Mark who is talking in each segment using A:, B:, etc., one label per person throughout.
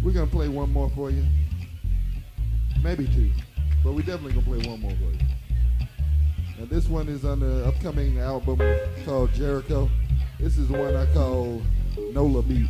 A: We're gonna play one more for you. Maybe two. But we definitely gonna play one more for you. Now this one is on the upcoming album called Jericho. This is the one I call Nola Beat.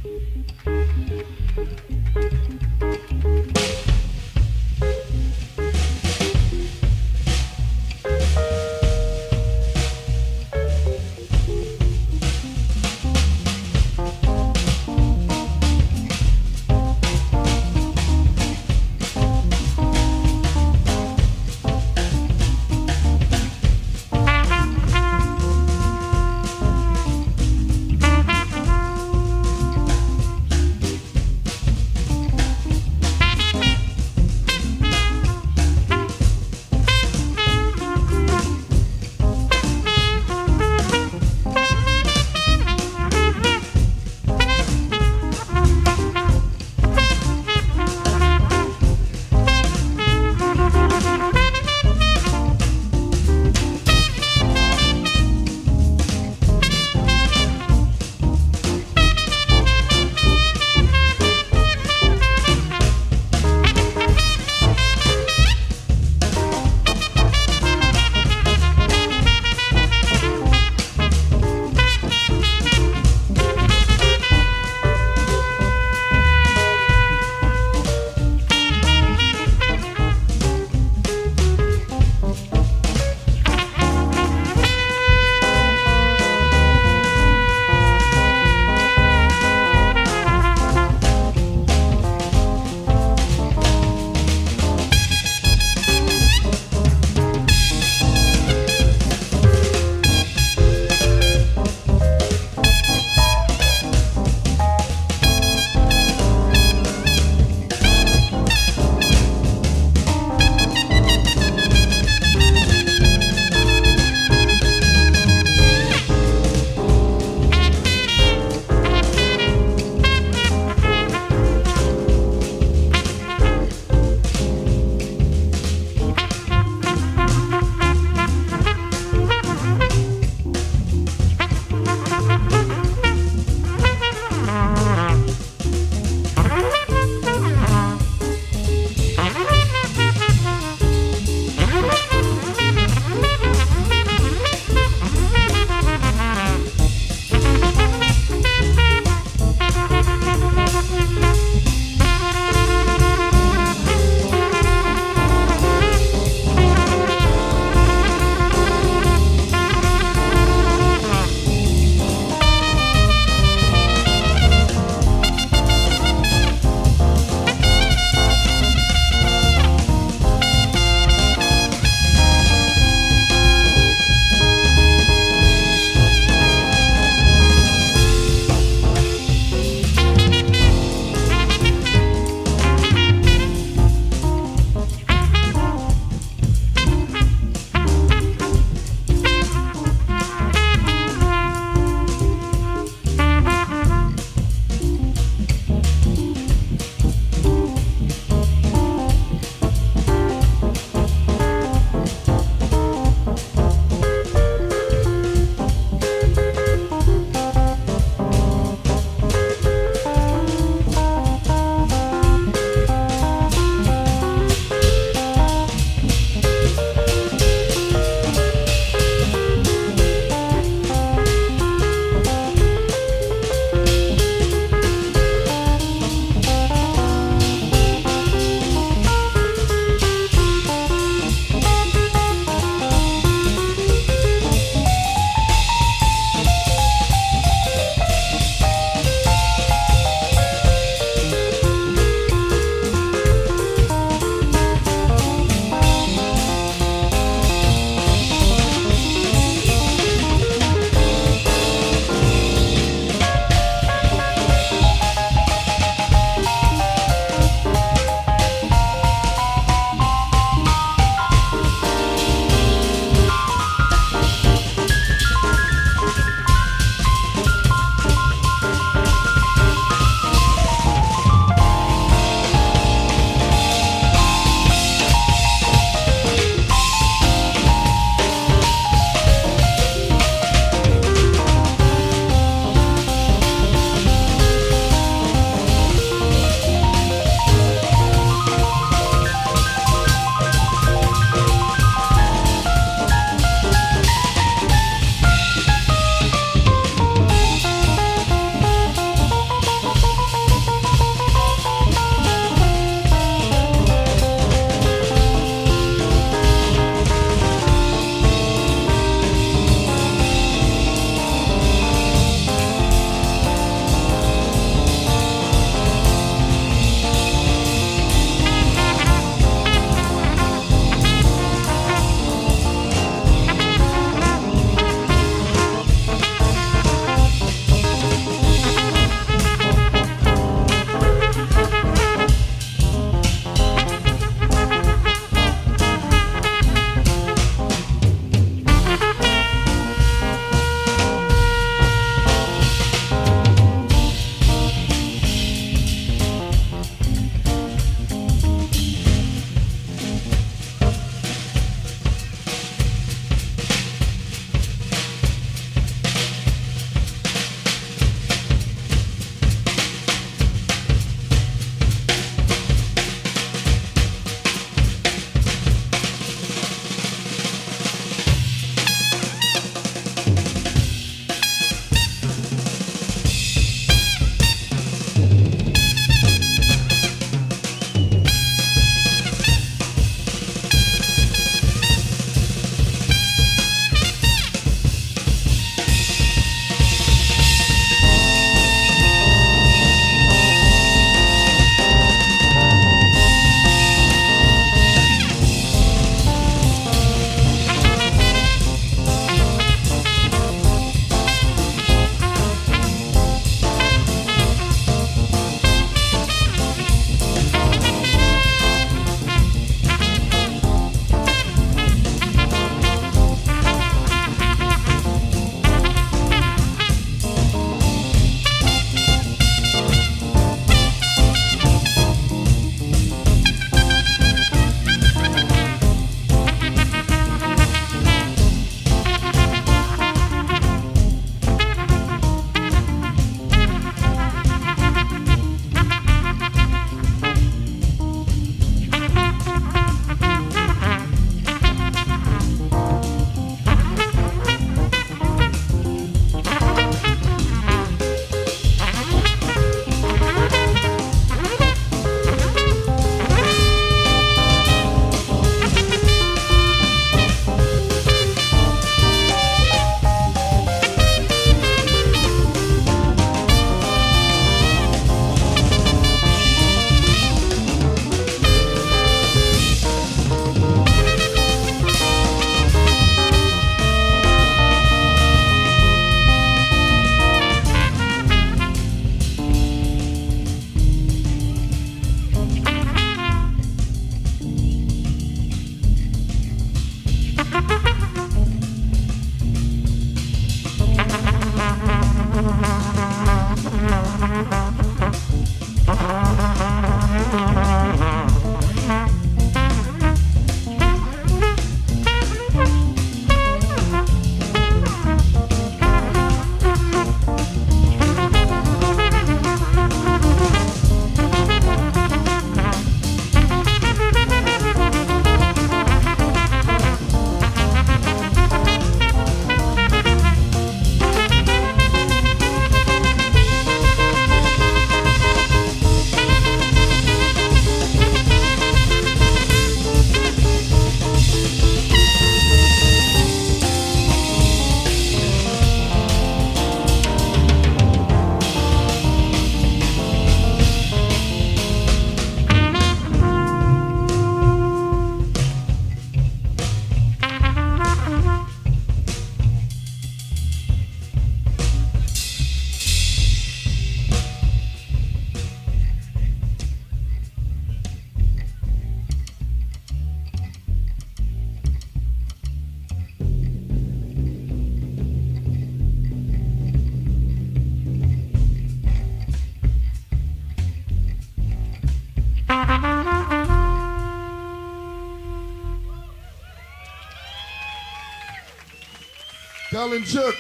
A: Colin Shook,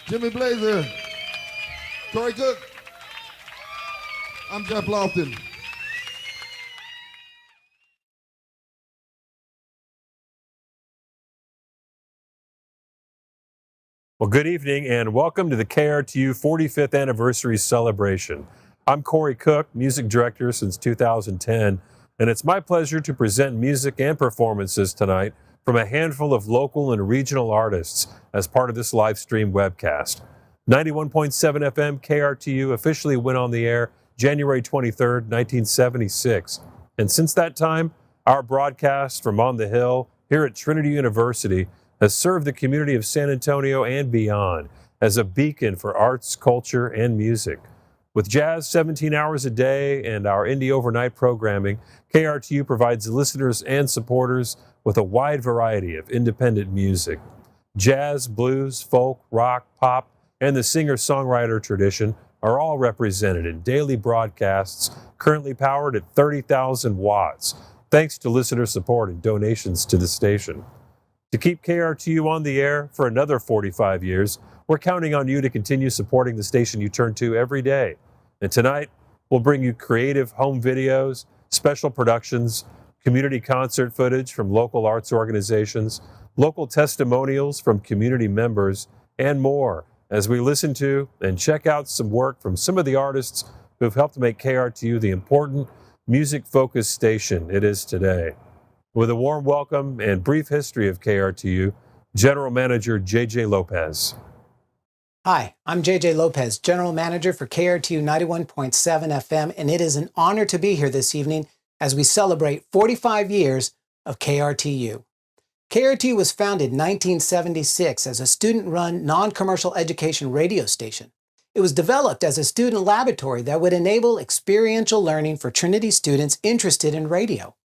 A: Jimmy Blazer, Corey Cook. I'm Jeff Lofton.
B: Well, good evening and welcome to the KRTU 45th Anniversary Celebration. I'm Corey Cook, Music Director since 2010, and it's my pleasure to present music and performances tonight from a handful of local and regional artists as part of this live stream webcast. 91.7 FM KRTU officially went on the air January 23rd, 1976. And since that time, our broadcast from on the Hill here at Trinity University has served the community of San Antonio and beyond as a beacon for arts, culture, and music. With jazz 17 hours a day and our indie overnight programming, KRTU provides listeners and supporters with a wide variety of independent music. Jazz, blues, folk, rock, pop, and the singer-songwriter tradition are all represented in daily broadcasts currently powered at 30,000 watts, thanks to listener support and donations to the station. To keep KRTU on the air for another 45 years, we're counting on you to continue supporting the station you turn to every day. And tonight, we'll bring you creative home videos, special productions, community concert footage from local arts organizations, local testimonials from community members, and more as we listen to and check out some work from some of the artists who've helped make KRTU the important music-focused station it is today. With a warm welcome and brief history of KRTU, General Manager J.J. Lopez.
C: Hi, I'm J.J. Lopez, General Manager for KRTU 91.7 FM, and it is an honor to be here this evening as we celebrate 45 years of KRTU. KRTU was founded in 1976 as a student-run, non-commercial education radio station. It was developed as a student laboratory that would enable experiential learning for Trinity students interested in radio.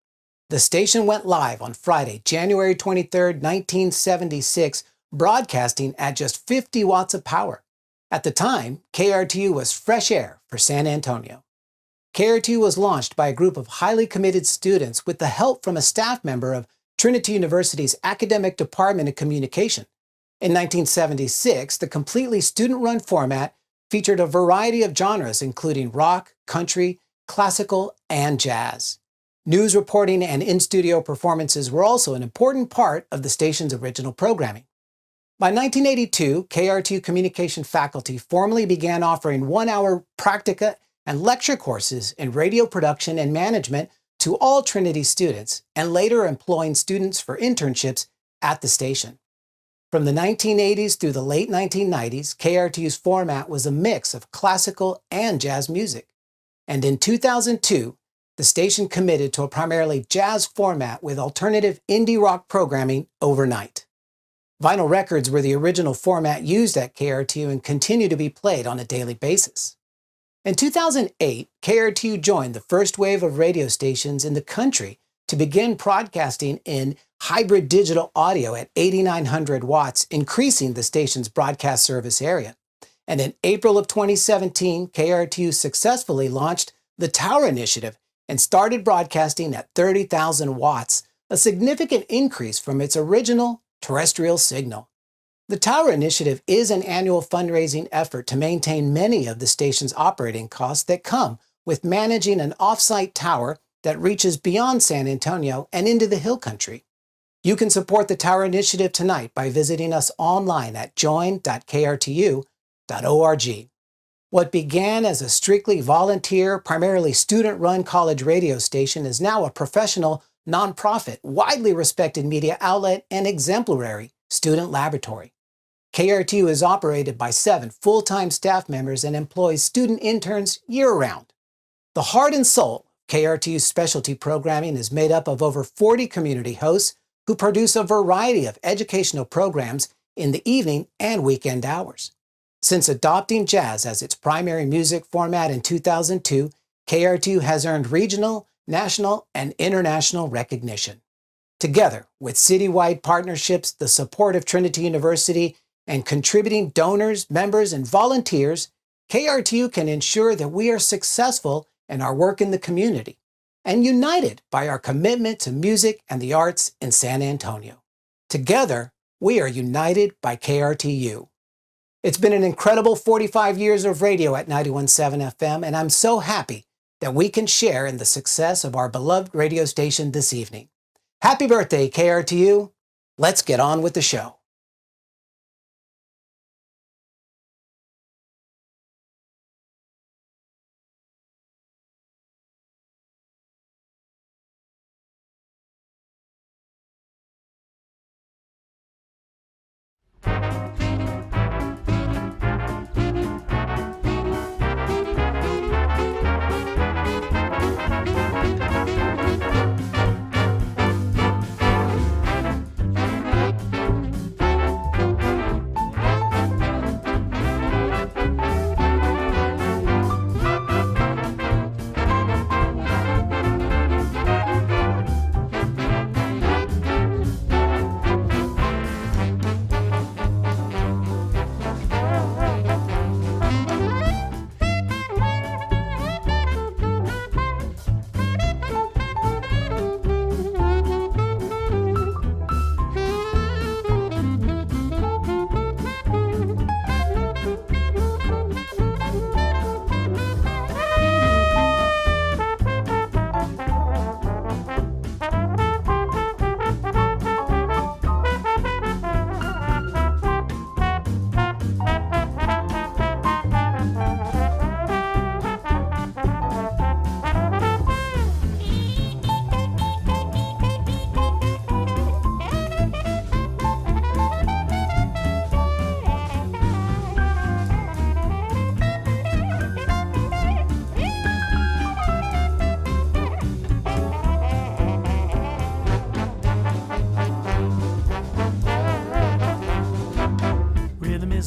C: The station went live on Friday, January 23, 1976, broadcasting at just 50 watts of power. At the time, KRTU was fresh air for San Antonio. KRTU was launched by a group of highly committed students with the help from a staff member of Trinity University's Academic Department of Communication. In 1976, the completely student-run format featured a variety of genres including rock, country, classical, and jazz. News reporting and in-studio performances were also an important part of the station's original programming. By 1982, KRTU communication faculty formally began offering one-hour practica and lecture courses in radio production and management to all Trinity students, and later employing students for internships at the station. From the 1980s through the late 1990s, KRTU's format was a mix of classical and jazz music. And in 2002, the station committed to a primarily jazz format with alternative indie rock programming overnight. Vinyl records were the original format used at KRTU and continue to be played on a daily basis. In 2008, KRTU joined the first wave of radio stations in the country to begin broadcasting in hybrid digital audio at 8,900 watts, increasing the station's broadcast service area. And in April of 2017, KRTU successfully launched the Tower Initiative and started broadcasting at 30,000 watts, a significant increase from its original terrestrial signal. The Tower Initiative is an annual fundraising effort to maintain many of the station's operating costs that come with managing an off-site tower that reaches beyond San Antonio and into the Hill Country. You can support the Tower Initiative tonight by visiting us online at join.krtu.org. What began as a strictly volunteer, primarily student-run college radio station is now a professional, nonprofit, widely respected media outlet and exemplary student laboratory. KRTU is operated by 7 full-time staff members and employs student interns year-round. The heart and soul of KRTU's specialty programming is made up of over 40 community hosts who produce a variety of educational programs in the evening and weekend hours. Since adopting jazz as its primary music format in 2002, KRTU has earned regional, national, and international recognition. Together with citywide partnerships, the support of Trinity University, and contributing donors, members, and volunteers, KRTU can ensure that we are successful in our work in the community and united by our commitment to music and the arts in San Antonio. Together, We are united by KRTU. It's been an incredible 45 years of radio at 91.7 FM, and I'm so happy that we can share in the success of our beloved radio station this evening. Happy birthday, KRTU. Let's get on with the show.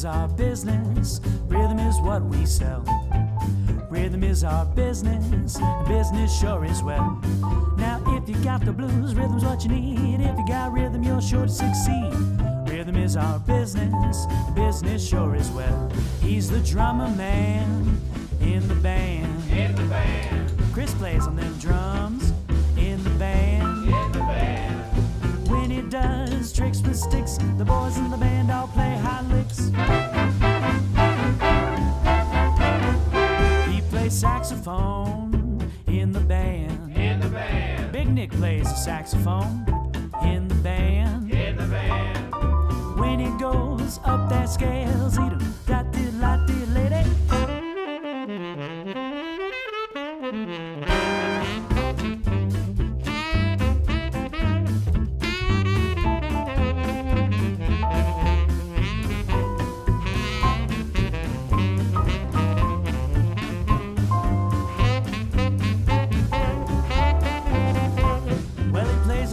D: Our business, rhythm is what we sell. Rhythm is our business, and business sure is well. Now if you got the blues, rhythm's what you need. If you got rhythm, you're sure to succeed. Rhythm is our business, and business sure is well. He's the drummer man in the band. In the band. Chris plays on them drums in the band. In the band. When he does tricks with sticks, the boys in the band all play high licks. He plays saxophone in the band. In the band. Big Nick plays the saxophone in the band. In the band. When he goes up that scales, he do-da-di-la-di lady.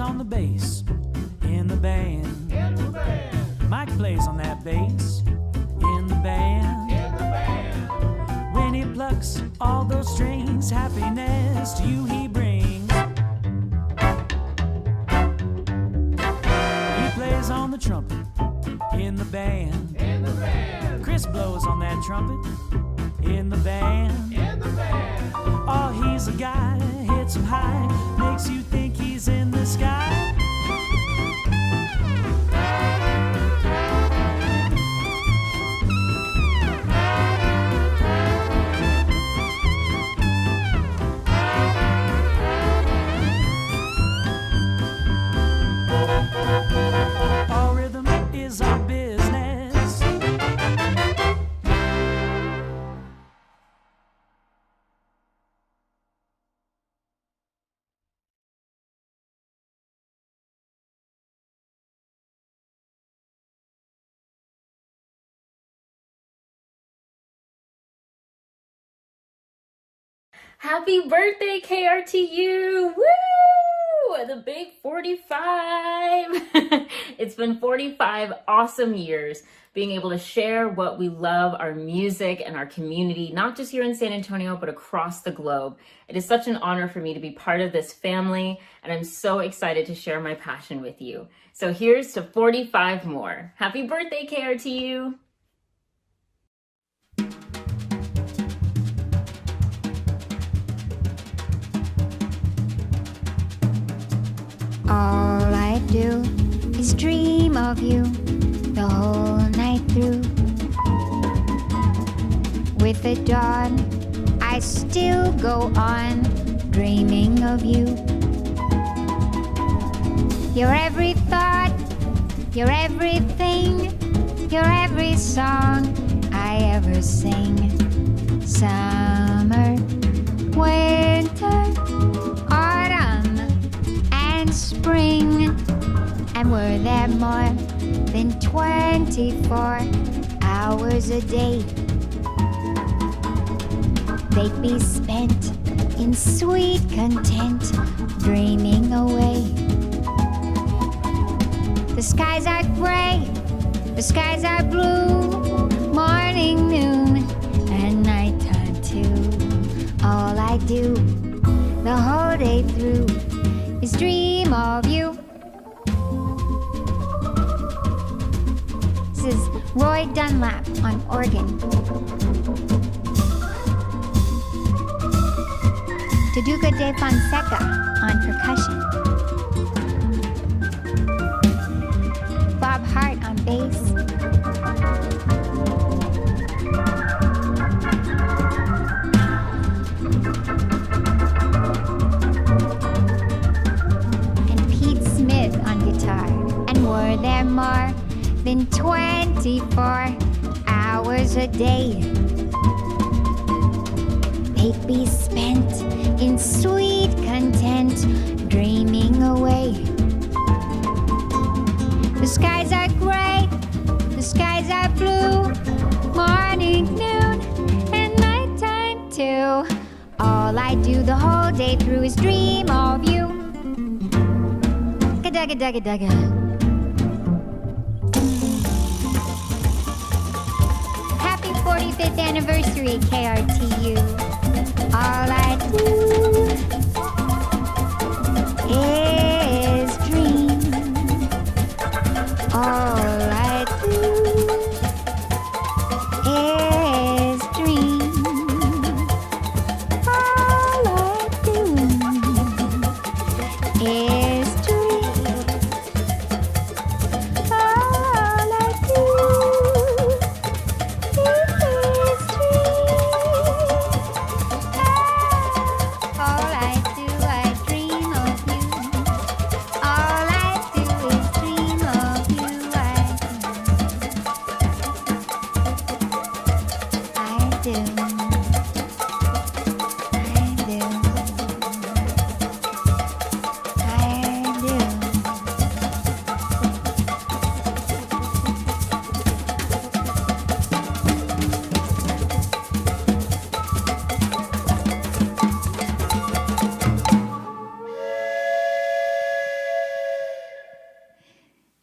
D: On the bass in the band. In the band. Mike plays on that bass in the band. In the band. When he plucks all those strings, happiness to you he brings. He plays on the trumpet in the band. In the band. Chris blows on that trumpet in the band. In the band. Oh, he's a guy, hits him high, makes you think he's in the sky. All rhythm is our business.
E: Happy birthday, KRTU! Woo! The big 45! It's been 45 awesome years being able to share what we love, our music and our community, not just here in San Antonio, but across the globe. It is such an honor for me to be part of this family, and I'm so excited to share my passion with you. So here's to 45 more. Happy birthday, KRTU!
F: All I do is dream of you. through. With the dawn, I still go on dreaming of you. You're every thought, you're everything, you're every song I ever sing. Summer, winter, autumn, and spring. And were there more than 24 hours a day, they'd be spent in sweet content, dreaming away. The skies are gray, the skies are blue, morning, noon, and nighttime too. All I do the whole day through is dream of you. This is Roy Dunlap on organ. Taduka de Fonseca on percussion. Bob Hart on bass. And Pete Smith on guitar. And were there more than 24 hours a day, they'd be spent in sweet content, dreaming away. The skies are gray, the skies are blue, morning, noon, and nighttime too. All I do the whole day through is dream of you. Ga-dugga, dugga, dugga. Happy 45th anniversary, KRTU. All I do is dream. All I do is dream. All I do is dream. All I do is dream. All I do, I dream of you. All I do is dream of you. I do.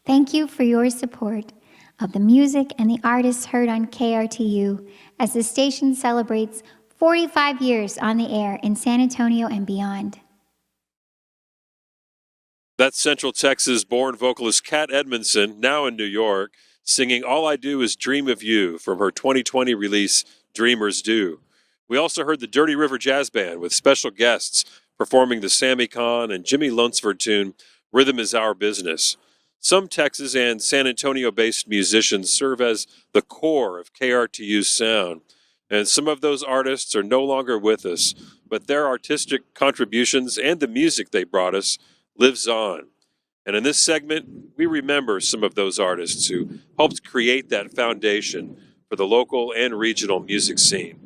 F: Thank you for your support of the music and the artists heard on KRTU as the station celebrates 45 years on the air in San Antonio and beyond.
B: That's Central Texas-born vocalist Kat Edmondson, now in New York, singing All I Do Is Dream of You from her 2020 release, Dreamers Do. We also heard the Dirty River Jazz Band with special guests performing the Sammy Kahn and Jimmy Lunsford tune, Rhythm Is Our Business. Some Texas and San Antonio-based musicians serve as the core of KRTU's sound, and some of those artists are no longer with us, but their artistic contributions and the music they brought us lives on. And in this segment, we remember some of those artists who helped create that foundation for the local and regional music scene.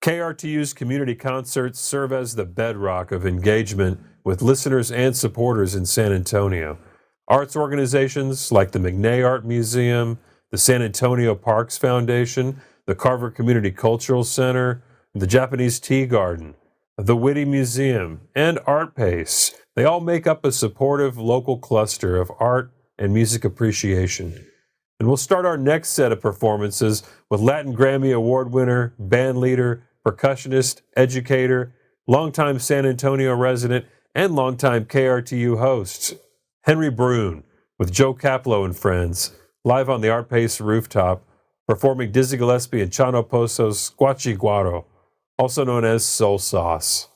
B: KRTU's community concerts serve as the bedrock of engagement with listeners and supporters in San Antonio. Arts organizations like the McNay Art Museum, the San Antonio Parks Foundation, the Carver Community Cultural Center, the Japanese Tea Garden, the Whitty Museum, and Art Pace, they all make up a supportive local cluster of art and music appreciation. And we'll start our next set of performances with Latin Grammy Award winner, band leader, percussionist, educator, longtime San Antonio resident, and longtime KRTU host, Henry Brune, with Joe Caplow and Friends, live on the Art Pace rooftop, performing Dizzy Gillespie and Chano Pozo's Squatchy Guaro, also known as Soul Sauce.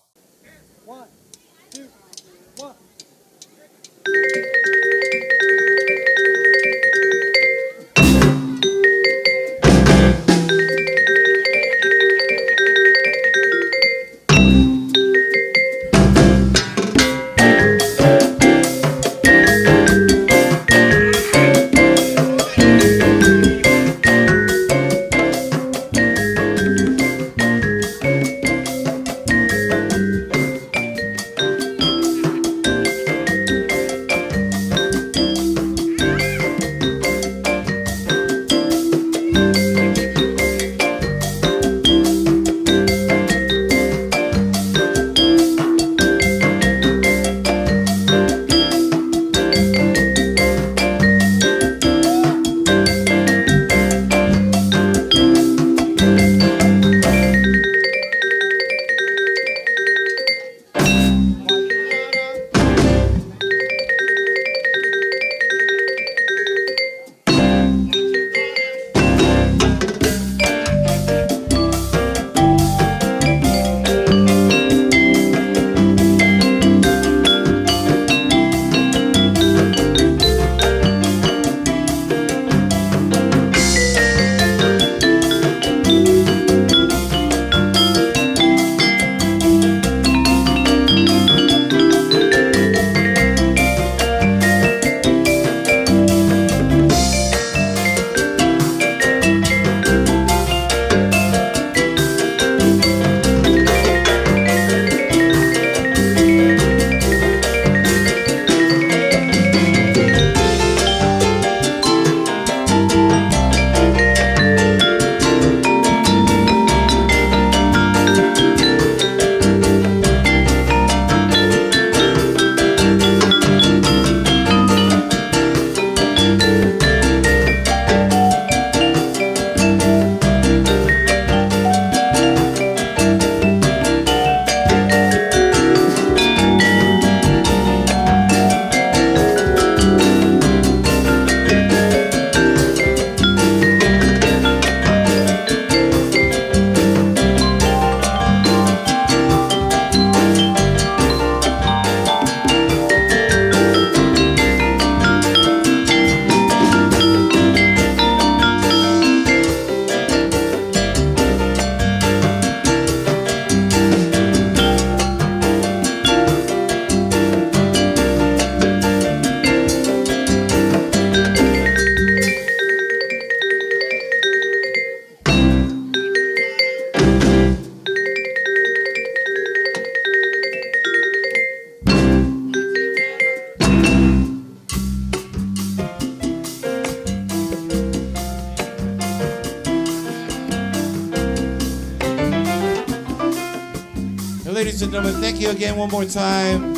G: Ladies and gentlemen, thank you again one more time.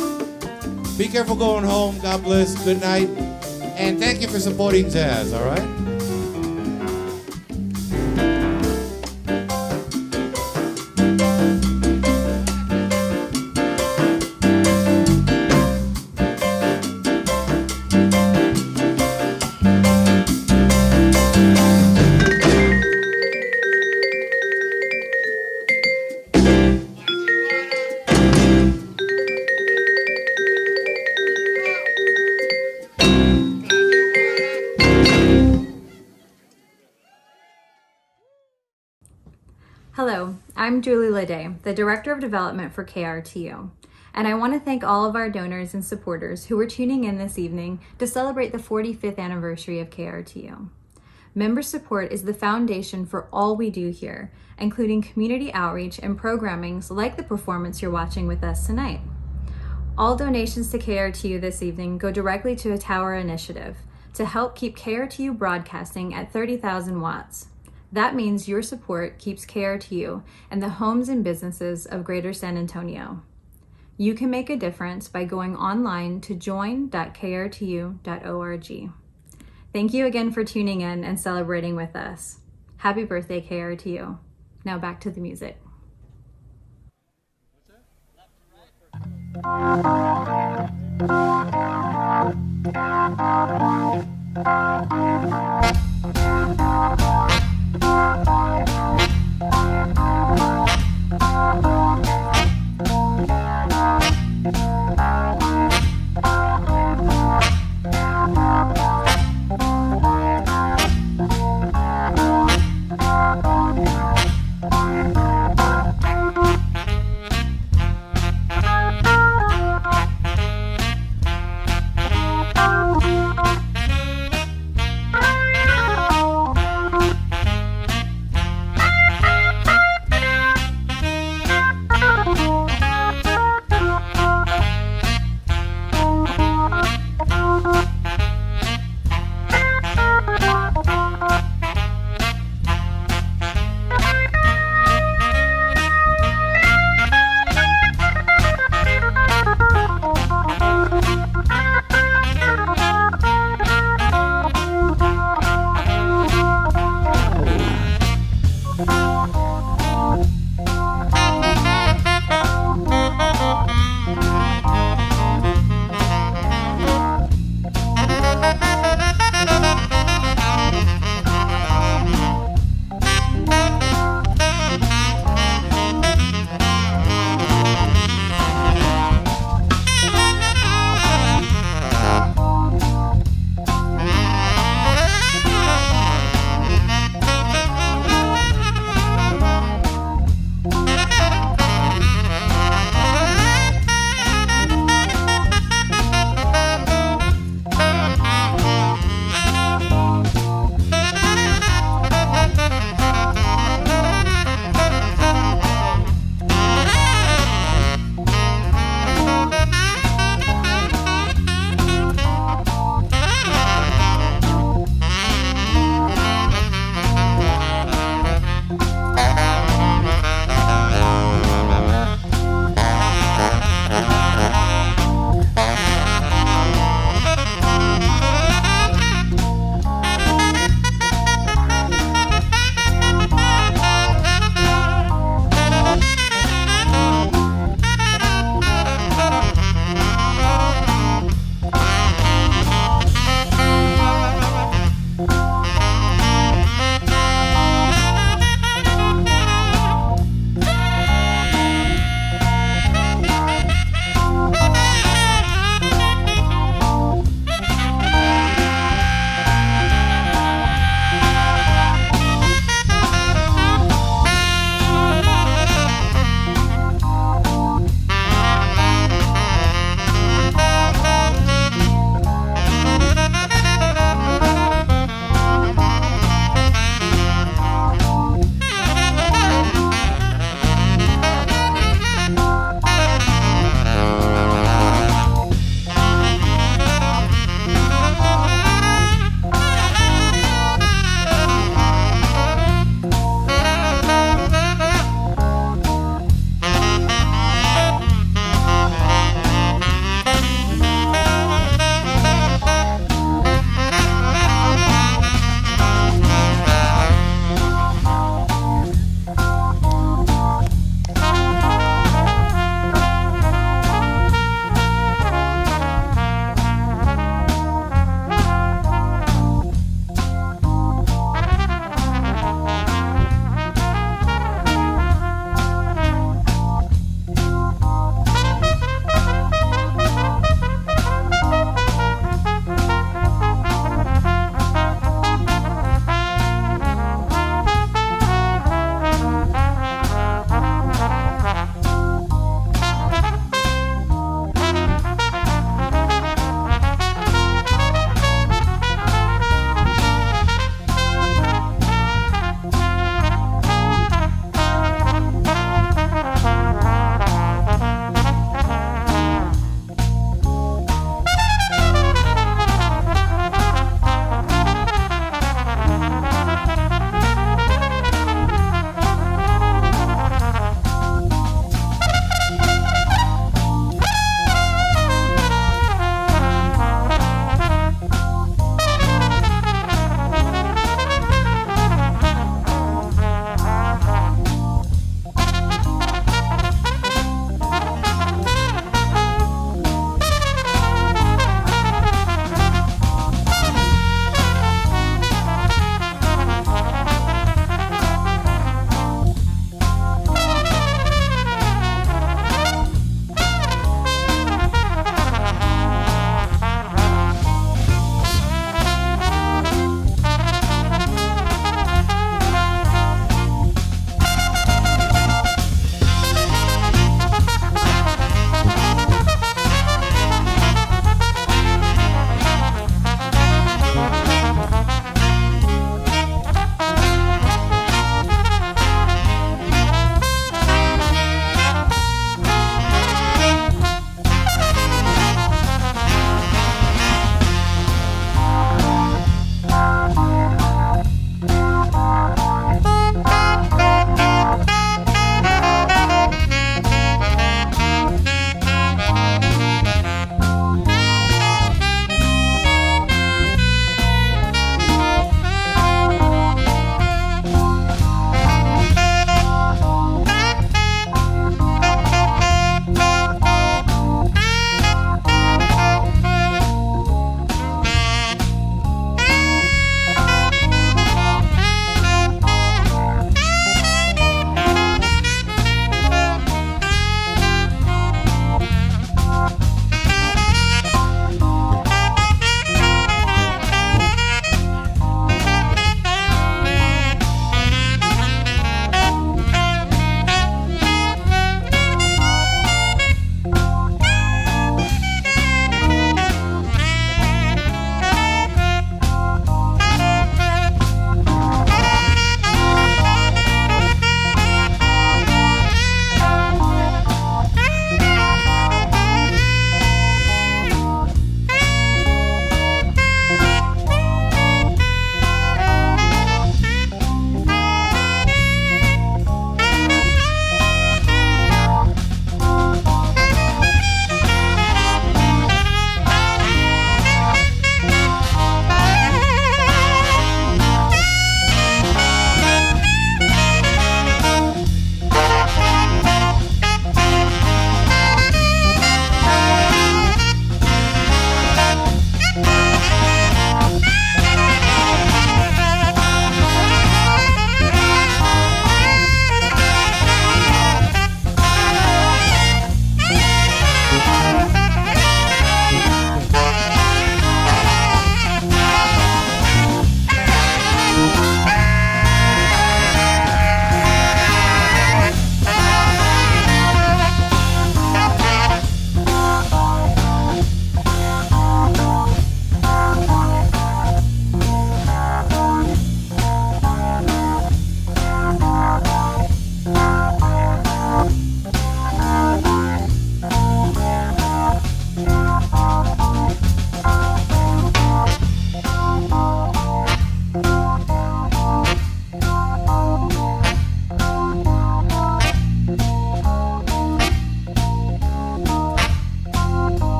G: Be careful going home. God bless. Good night. And thank you for supporting jazz, all right?
H: Hello, I'm Julie Leday, the Director of Development for KRTU, and I want to thank all of our donors and supporters who are tuning in this evening to celebrate the 45th anniversary of KRTU. Member support is the foundation for all we do here, including community outreach and programmings like the performance you're watching with us tonight. All donations to KRTU this evening go directly to a Tower Initiative to help keep KRTU broadcasting at 30,000 watts. That means your support keeps KRTU and the homes and businesses of Greater San Antonio. You can make a difference by going online to join.krtu.org. Thank you again for tuning in and celebrating with us. Happy birthday, KRTU. Now back to the music.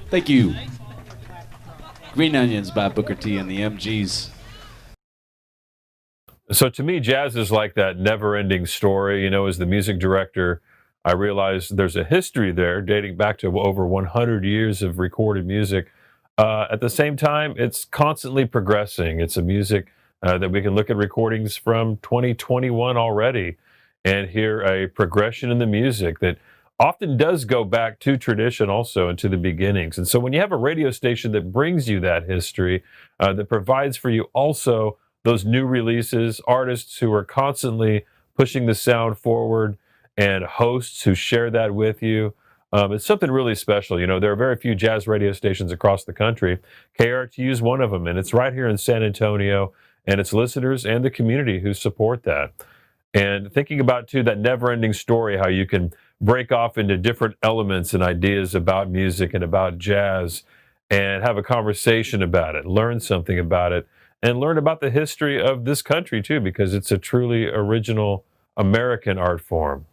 I: Thank you. Green Onions by Booker T and the MGs.
B: So to me, jazz is like that never-ending story. You know, as the music director, I realized there's a history there dating back to over 100 years of recorded music. At the same time, it's constantly progressing. It's a music that we can look at recordings from 2021 already and hear a progression in the music that often does go back to tradition also and to the beginnings. And so when you have a radio station that brings you that history, that provides for you also those new releases, artists who are constantly pushing the sound forward, and hosts who share that with you, it's something really special. You know, there are very few jazz radio stations across the country. KRTU is one of them, and it's right here in San Antonio, and it's listeners and the community who support that. And thinking about, too, that never-ending story, how you can break off into different elements and ideas about music and about jazz and have a conversation about it, learn something about it, and learn about the history of this country, too, because it's a truly original American art form.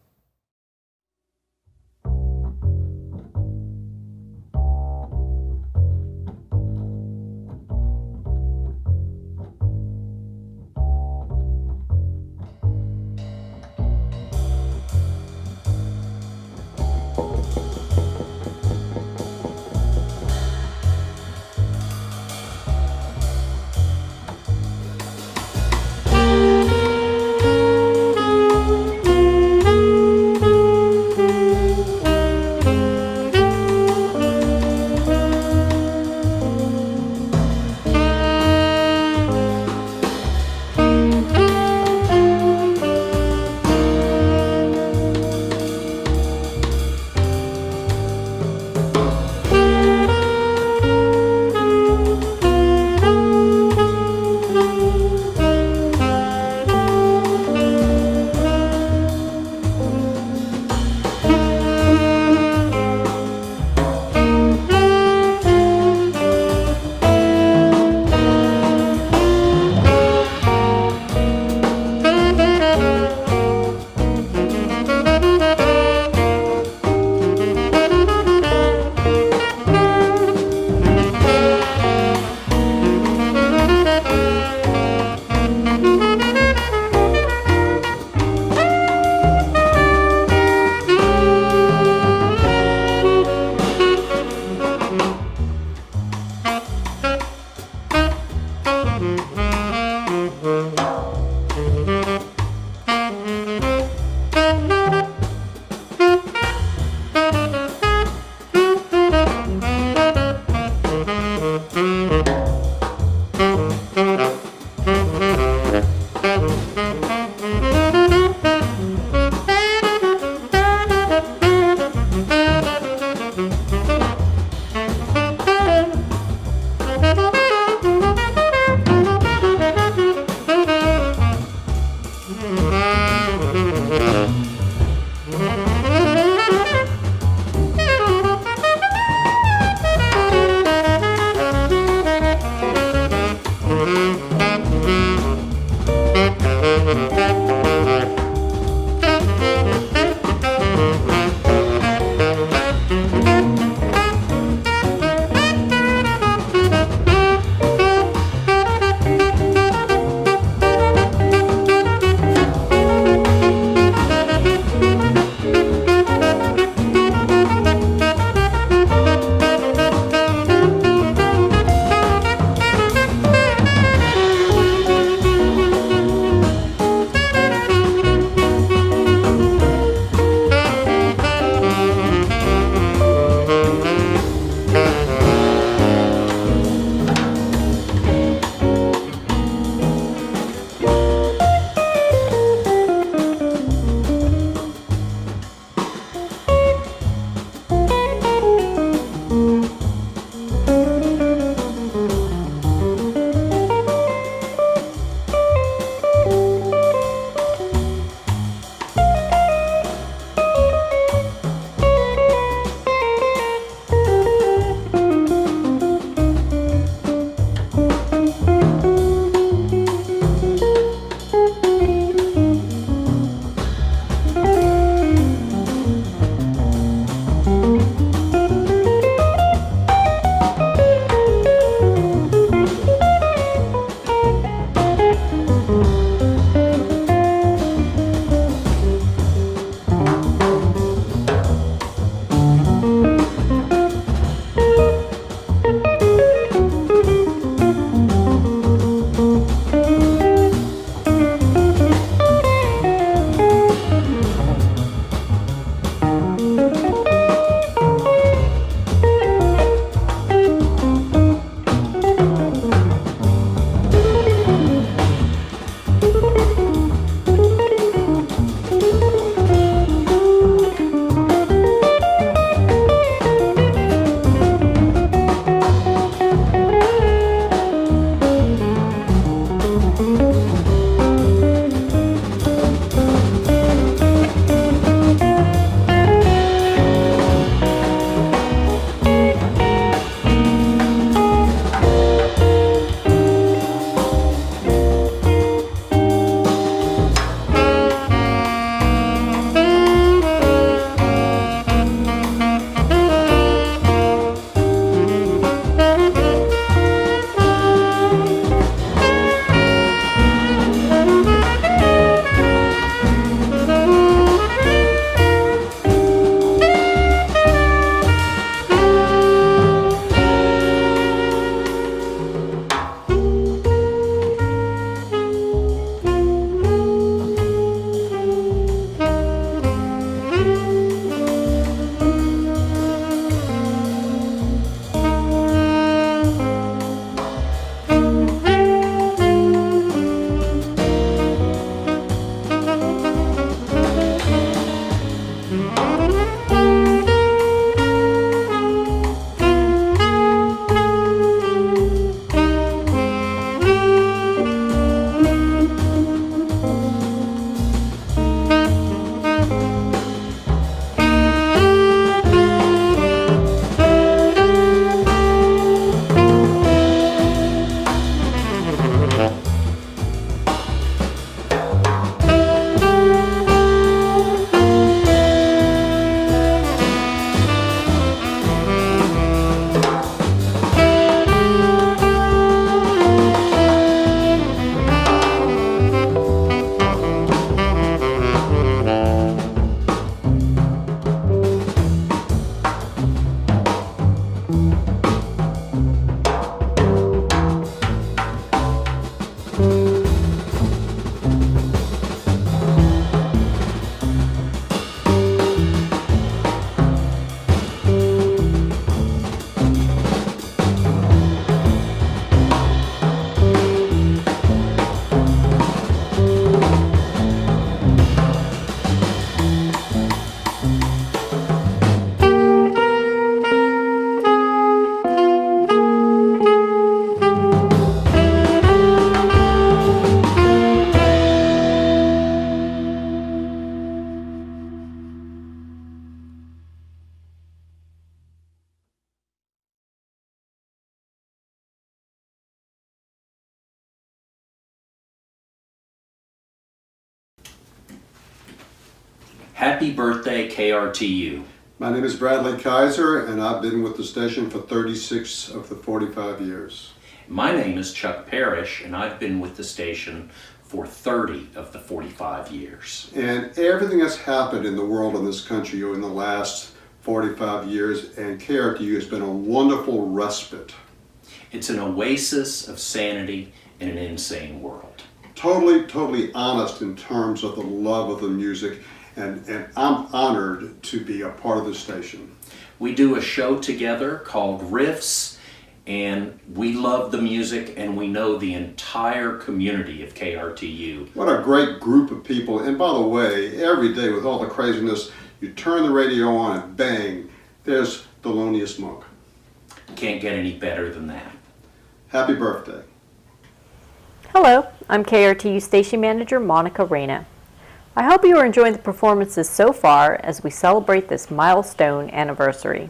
J: Happy birthday, KRTU.
K: My name is Bradley Kaiser, and I've been with the station for 36 of the 45 years.
J: My name is Chuck Parrish, and I've been with the station for 30 of the 45 years.
K: And everything that's happened in the world in this country in the last 45 years, and KRTU has been a wonderful respite.
J: It's an oasis of sanity in an insane world.
K: Totally honest in terms of the love of the music, and I'm honored to be a part of the station.
J: We do a show together called Riffs, and we love the music, and we know the entire community of KRTU.
K: What a great group of people. And by the way, every day with all the craziness, you turn the radio on and bang, there's Thelonious Monk.
J: Can't get any better than that.
K: Happy birthday.
L: Hello, I'm KRTU Station Manager Monica Reyna. I hope you are enjoying the performances so far as we celebrate this milestone anniversary.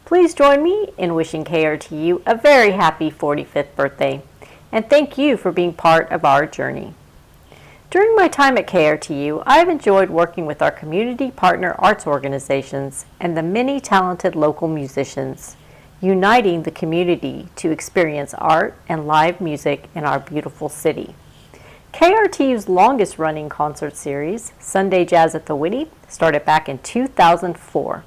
L: Please join me in wishing KRTU a very happy 45th birthday, and thank you for being part of our journey. During my time at KRTU, I've enjoyed working with our community partner arts organizations and the many talented local musicians, uniting the community to experience art and live music in our beautiful city. KRTU's longest running concert series, Sunday Jazz at the Whitty, started back in 2004.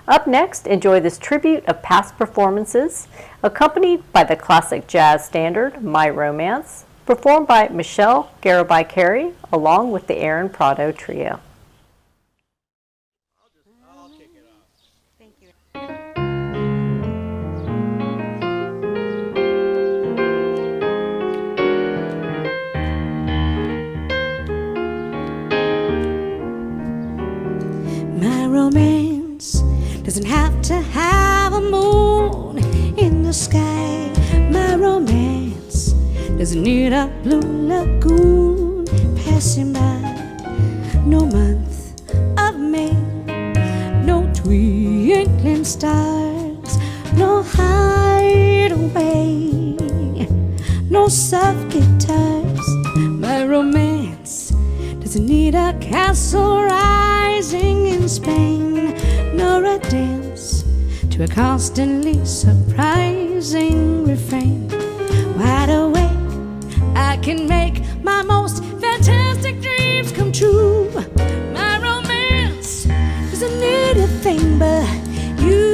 L: Up next, enjoy this tribute of past performances, accompanied by the classic jazz standard, My Romance, performed by Michelle Garibay-Carey, along with the Aaron Prado Trio.
M: My romance doesn't have to have a moon in the sky. My romance doesn't need a blue lagoon passing by. No month of May, no twinkling stars, no hideaway, no soft guitars. My romance doesn't need a castle rising in Spain, nor a dance to a constantly surprising refrain. Wide awake, I can make my most fantastic dreams come true. My romance doesn't need a thing but you.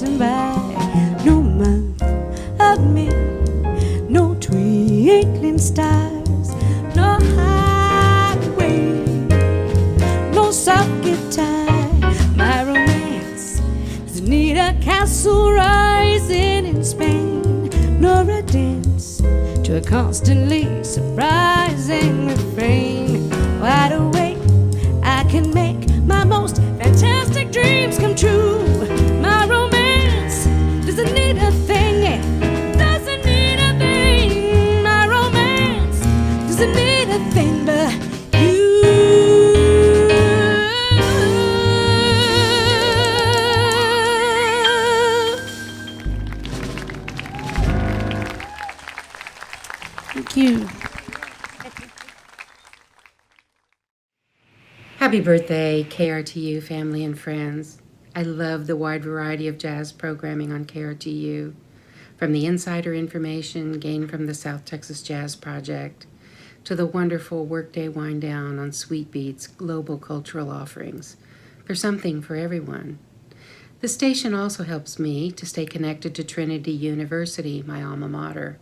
M: passing by. No month of May, no twinkling stars, no highway, no soft guitar. My romance doesn't need a castle rising in Spain, nor a dance to a constantly surprising refrain. Wide awake, I can make my most fantastic dreams come true. My romance doesn't need a thing, it doesn't need a thing. My romance doesn't need a thing but you. Thank you.
N: Happy birthday, KRTU family and friends. I love the wide variety of jazz programming on KRTU, from the insider information gained from the South Texas Jazz Project to the wonderful workday wind down on Sweet Beats global cultural offerings. There's something for everyone. The station also helps me to stay connected to Trinity University, my alma mater.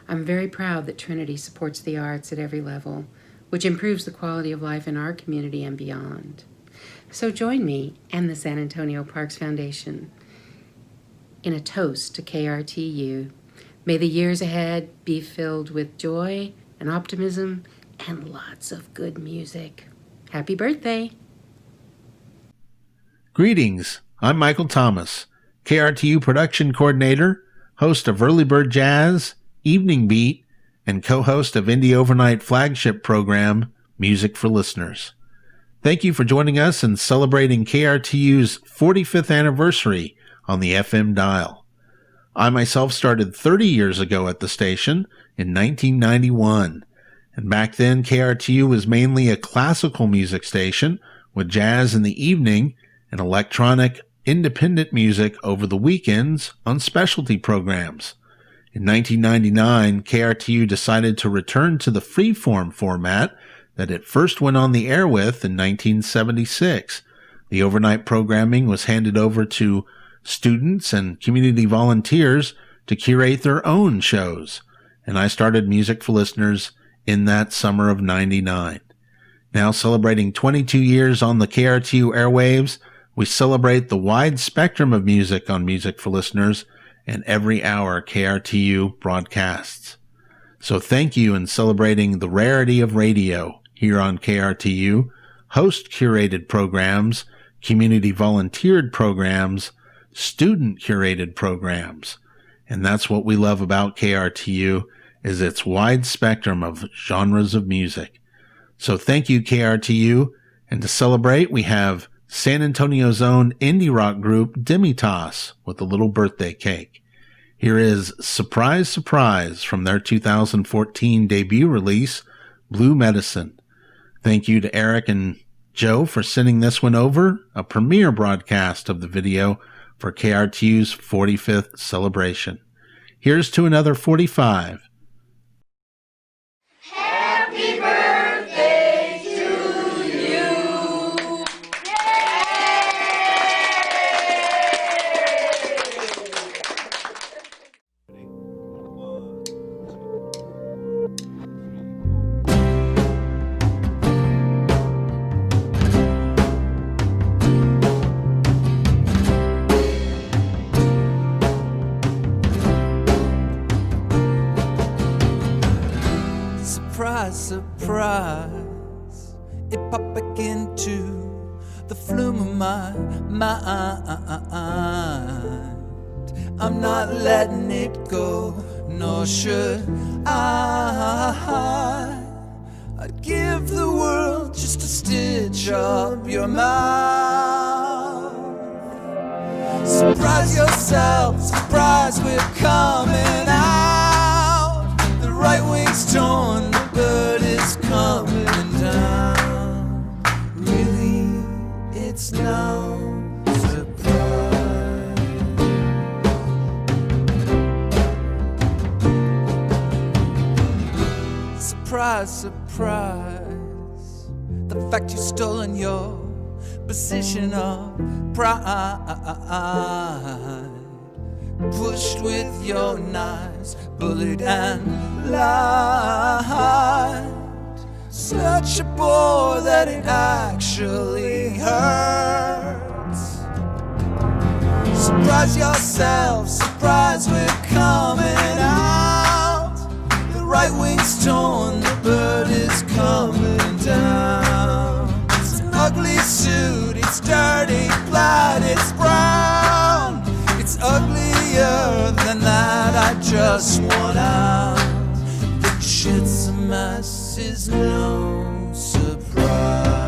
N: I'm very proud that Trinity supports the arts at every level, which improves the quality of life in our community and beyond. So join me and the San Antonio Parks Foundation in a toast to KRTU. May the years ahead be filled with joy and optimism and lots of good music. Happy birthday!
O: Greetings, I'm Michael Thomas, KRTU Production Coordinator, host of Early Bird Jazz, Evening Beat, and co-host of Indie Overnight flagship program, Music for Listeners. Thank you for joining us in celebrating KRTU's 45th anniversary on the FM dial. I myself started 30 years ago at the station in 1991, and back then KRTU was mainly a classical music station with jazz in the evening and electronic, independent music over the weekends on specialty programs. In 1999, KRTU decided to return to the freeform format that it first went on the air with in 1976. The overnight programming was handed over to students and community volunteers to curate their own shows, and I started Music for Listeners in that summer of '99. Now celebrating 22 years on the KRTU airwaves, we celebrate the wide spectrum of music on Music for Listeners and every hour KRTU broadcasts. So thank you in celebrating the rarity of radio here on KRTU, host-curated programs, community-volunteered programs, student-curated programs. And that's what we love about KRTU, is its wide spectrum of genres of music. So thank you, KRTU. And to celebrate, we have San Antonio's own indie rock group Demitas with a little birthday cake. Here is Surprise Surprise from their 2014 debut release, Blue Medicine. Thank you to Eric and Joe for sending this one over, a premiere broadcast of the video for KRTU's 45th celebration. Here's to another 45.
P: Happy birthday to you.
Q: Surprise, it popped back into the flume of my mind. I'm not letting it go, nor should I. I'd give the world just to stitch up your mouth. Surprise yourself, surprise we're coming out. The right wing's torn, the bird is coming down. Really, it's no surprise. Surprise, surprise. The fact you've stolen your position of pride, pushed with your knives, bullied and lied. Such a bore that it actually hurts. Surprise yourself, surprise we're coming out. The right wing's torn, the bird is coming down. It's an ugly suit, it's dirty, plaid, it's brown. It's uglier than that, I just want out. The shit's a mess is no surprise.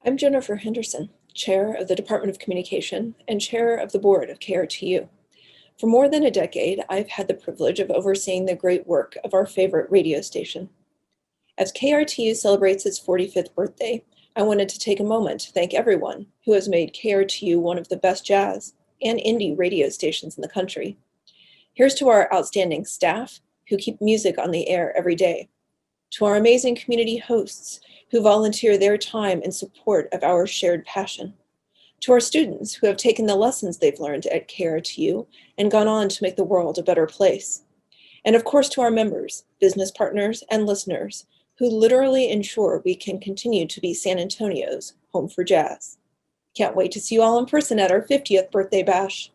R: I'm Jennifer Henderson, Chair of the Department of Communication and Chair of the Board of KRTU. For more than a decade, I've had the privilege of overseeing the great work of our favorite radio station. As KRTU celebrates its 45th birthday, I wanted to take a moment to thank everyone who has made KRTU one of the best jazz and indie radio stations in the country. Here's to our outstanding staff who keep music on the air every day, to our amazing community hosts who volunteer their time in support of our shared passion, to our students who have taken the lessons they've learned at KRTU and gone on to make the world a better place, and of course to our members, business partners, and listeners who literally ensure we can continue to be San Antonio's home for jazz. Can't wait to see you all in person at our 50th birthday bash.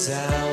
Q: I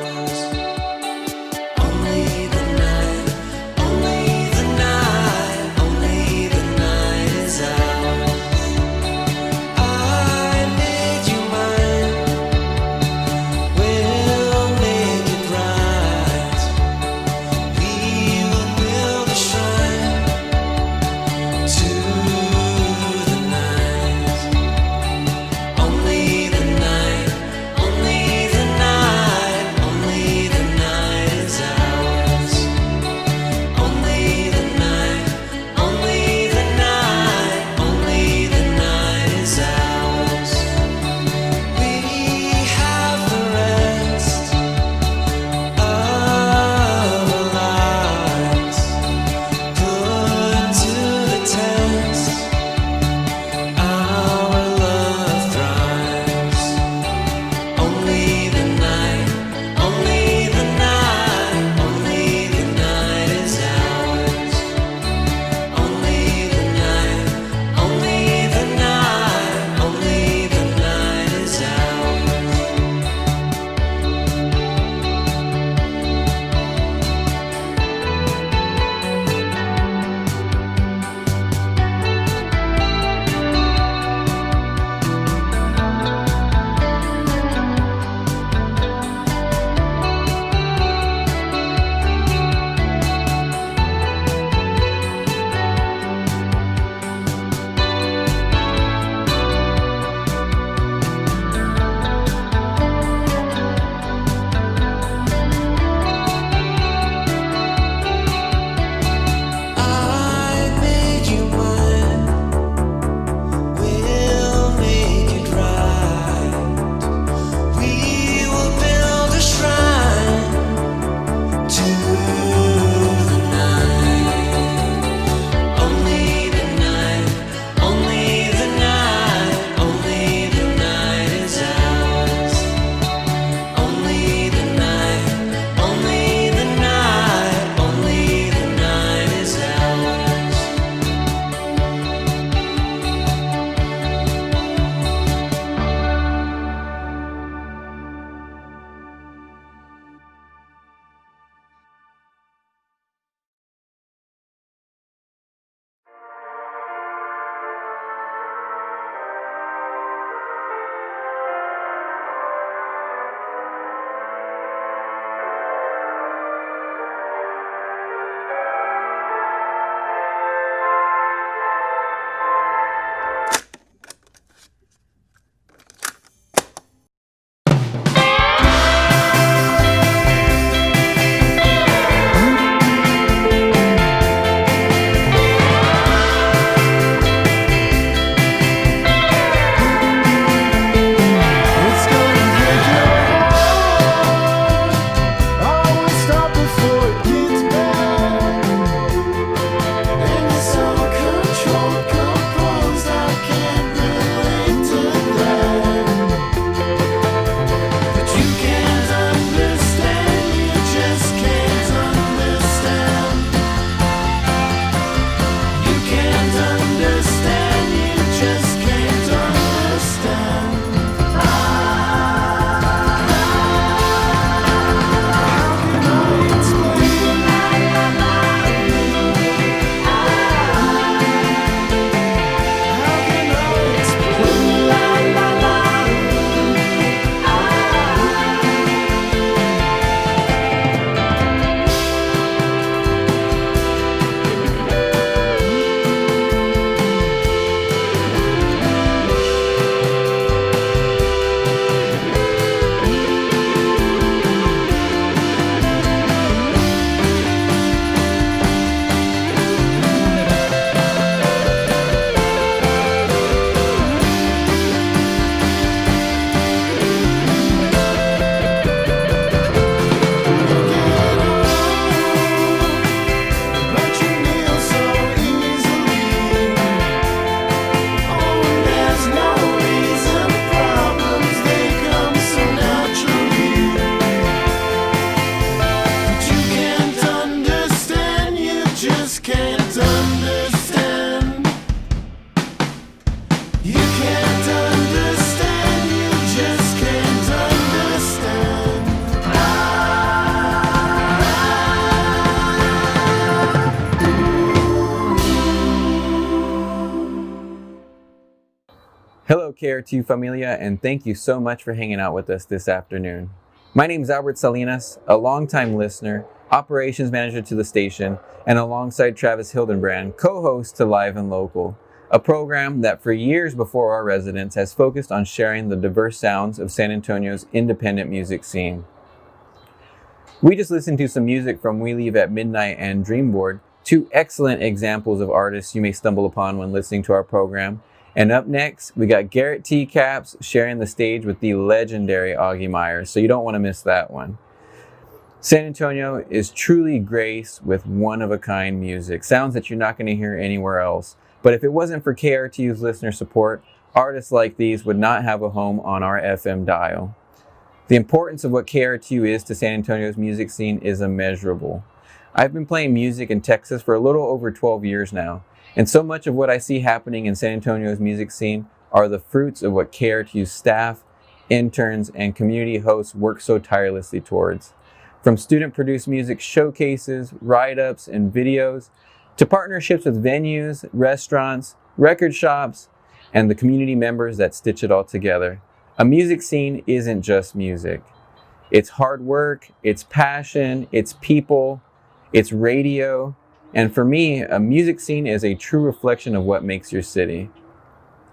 S: Hello, KRTU Familia, and thank you so much for hanging out with us this afternoon. My name is Albert Salinas, a longtime listener, operations manager to the station, and alongside Travis Hildenbrand, co-host to Live and Local, a program that for years before our residents has focused on sharing the diverse sounds of San Antonio's independent music scene. We just listened to some music from We Leave at Midnight and Dreamboard, two excellent examples of artists you may stumble upon when listening to our program. And up next, we got Garrett T. Capps sharing the stage with the legendary Augie Myers, so you don't want to miss that one. San Antonio is truly graced with one-of-a-kind music, sounds that you're not going to hear anywhere else. But if it wasn't for KRTU's listener support, artists like these would not have a home on our FM dial. The importance of what KRTU is to San Antonio's music scene is immeasurable. I've been playing music in Texas for a little over 12 years now, and so much of what I see happening in San Antonio's music scene are the fruits of what KRTU's staff, interns, and community hosts work so tirelessly towards. From student-produced music showcases, write-ups, and videos, to partnerships with venues, restaurants, record shops, and the community members that stitch it all together. A music scene isn't just music. It's hard work, it's passion, it's people, it's radio, and for me, a music scene is a true reflection of what makes your city.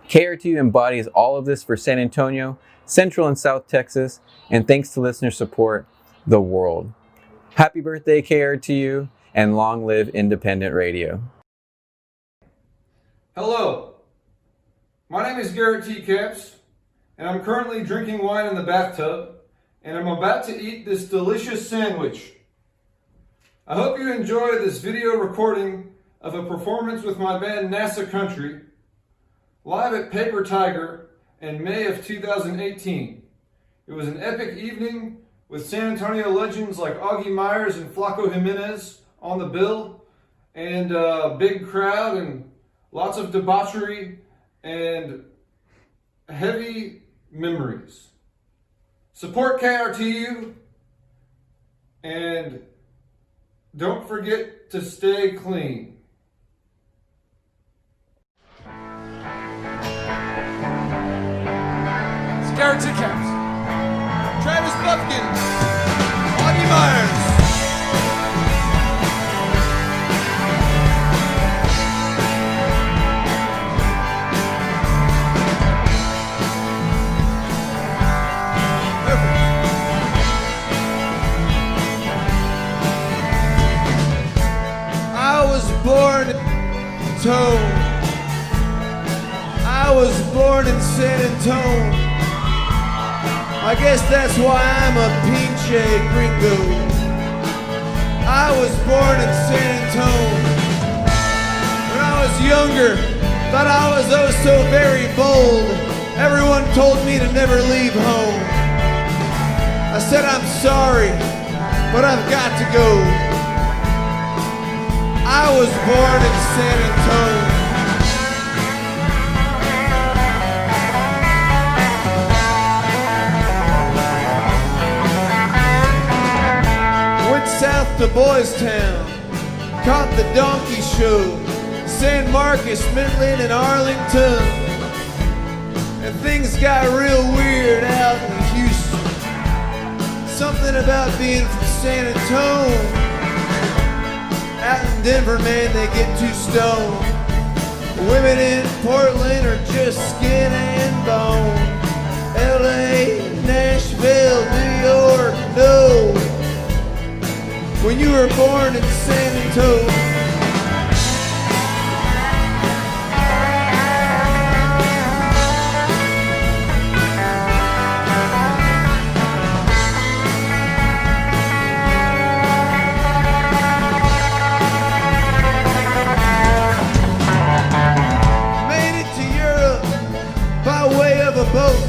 S: KRTU embodies all of this for San Antonio, Central and South Texas, and thanks to listener support, the world. Happy birthday, KRTU, and long live independent radio.
T: Hello, my name is Garrett T. Capps, and I'm currently drinking wine in the bathtub, and I'm about to eat this delicious sandwich. I hope you enjoy this video recording of a performance with my band NASA Country, live at Paper Tiger in May of 2018. It was an epic evening with San Antonio legends like Augie Myers and Flaco Jimenez on the bill, and a big crowd and lots of debauchery and heavy memories. Support KRTU and don't forget to stay clean.
Q: Garrett T. Capps, Travis Buffkin, Augie Myers. Born in Tone. I was born in San Antonio. I guess that's why I'm a pinche gringo. I was born in San Antonio. When I was younger, thought I was oh so very bold. Everyone told me to never leave home. I said I'm sorry, but I've got to go. I was born in San Antonio. Went south to Boys Town, caught the donkey show, San Marcos, Midland, and Arlington. And things got real weird out in Houston. Something about being from San Antonio. Out in Denver, man, they get too stoned. Women in Portland are just skin and bone. LA, Nashville, New York, no. When you were born in San Antonio. Boat,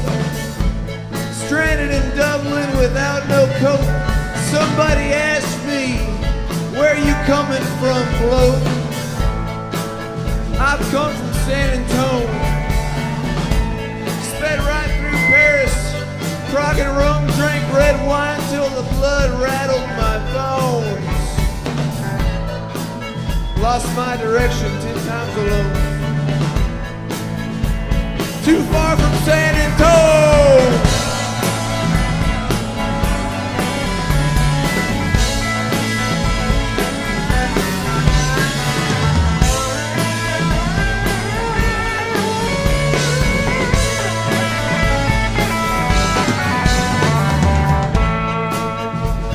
Q: stranded in Dublin without no coat. Somebody asked me, where you coming from, bloke? I've come from San Antonio. Sped right through Paris, Prague and Rome, drank red wine till the blood rattled my bones. Lost my direction 10 times alone. too far from San Antonio.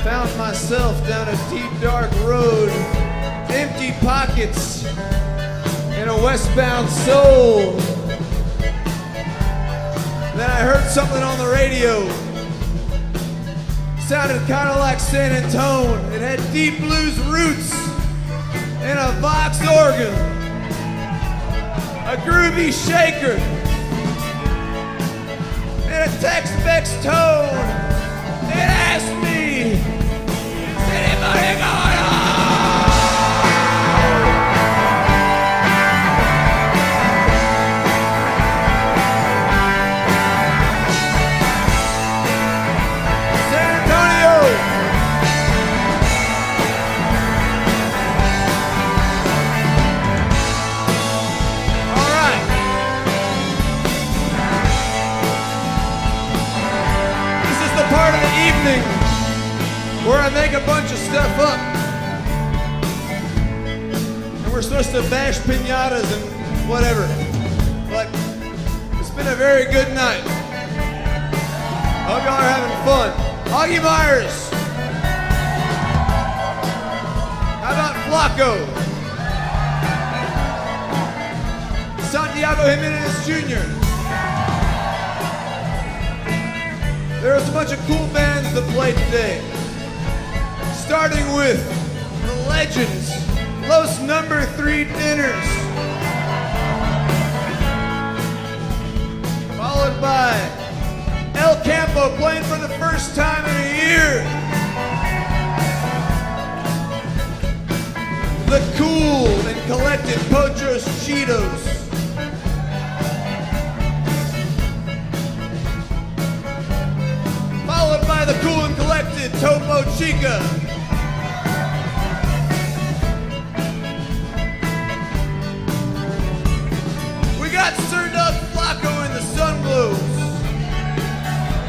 Q: Found myself down a deep, dark road, empty pockets, and a westbound soul. Then I heard something on the radio. Sounded kind of like San Antone. It had deep blues roots and a Vox organ, a groovy shaker, and a Tex-Mex tone. It asked me, is anybody going on? Where I make a bunch of stuff up, and we're supposed to bash piñatas and whatever, but it's been a very good night. Hope y'all are having fun. Augie Myers. How about Flacco? Santiago Jimenez Jr. There was a bunch of cool bands that played today. Starting with the Legends, Los Number 3 Dinners. Followed by El Campo playing for the first time in a year. The cool and collected Pochos Cheetos. Followed by the cool and collected Topo Chica. We got Sir Doug Flacco and the Sun Blues,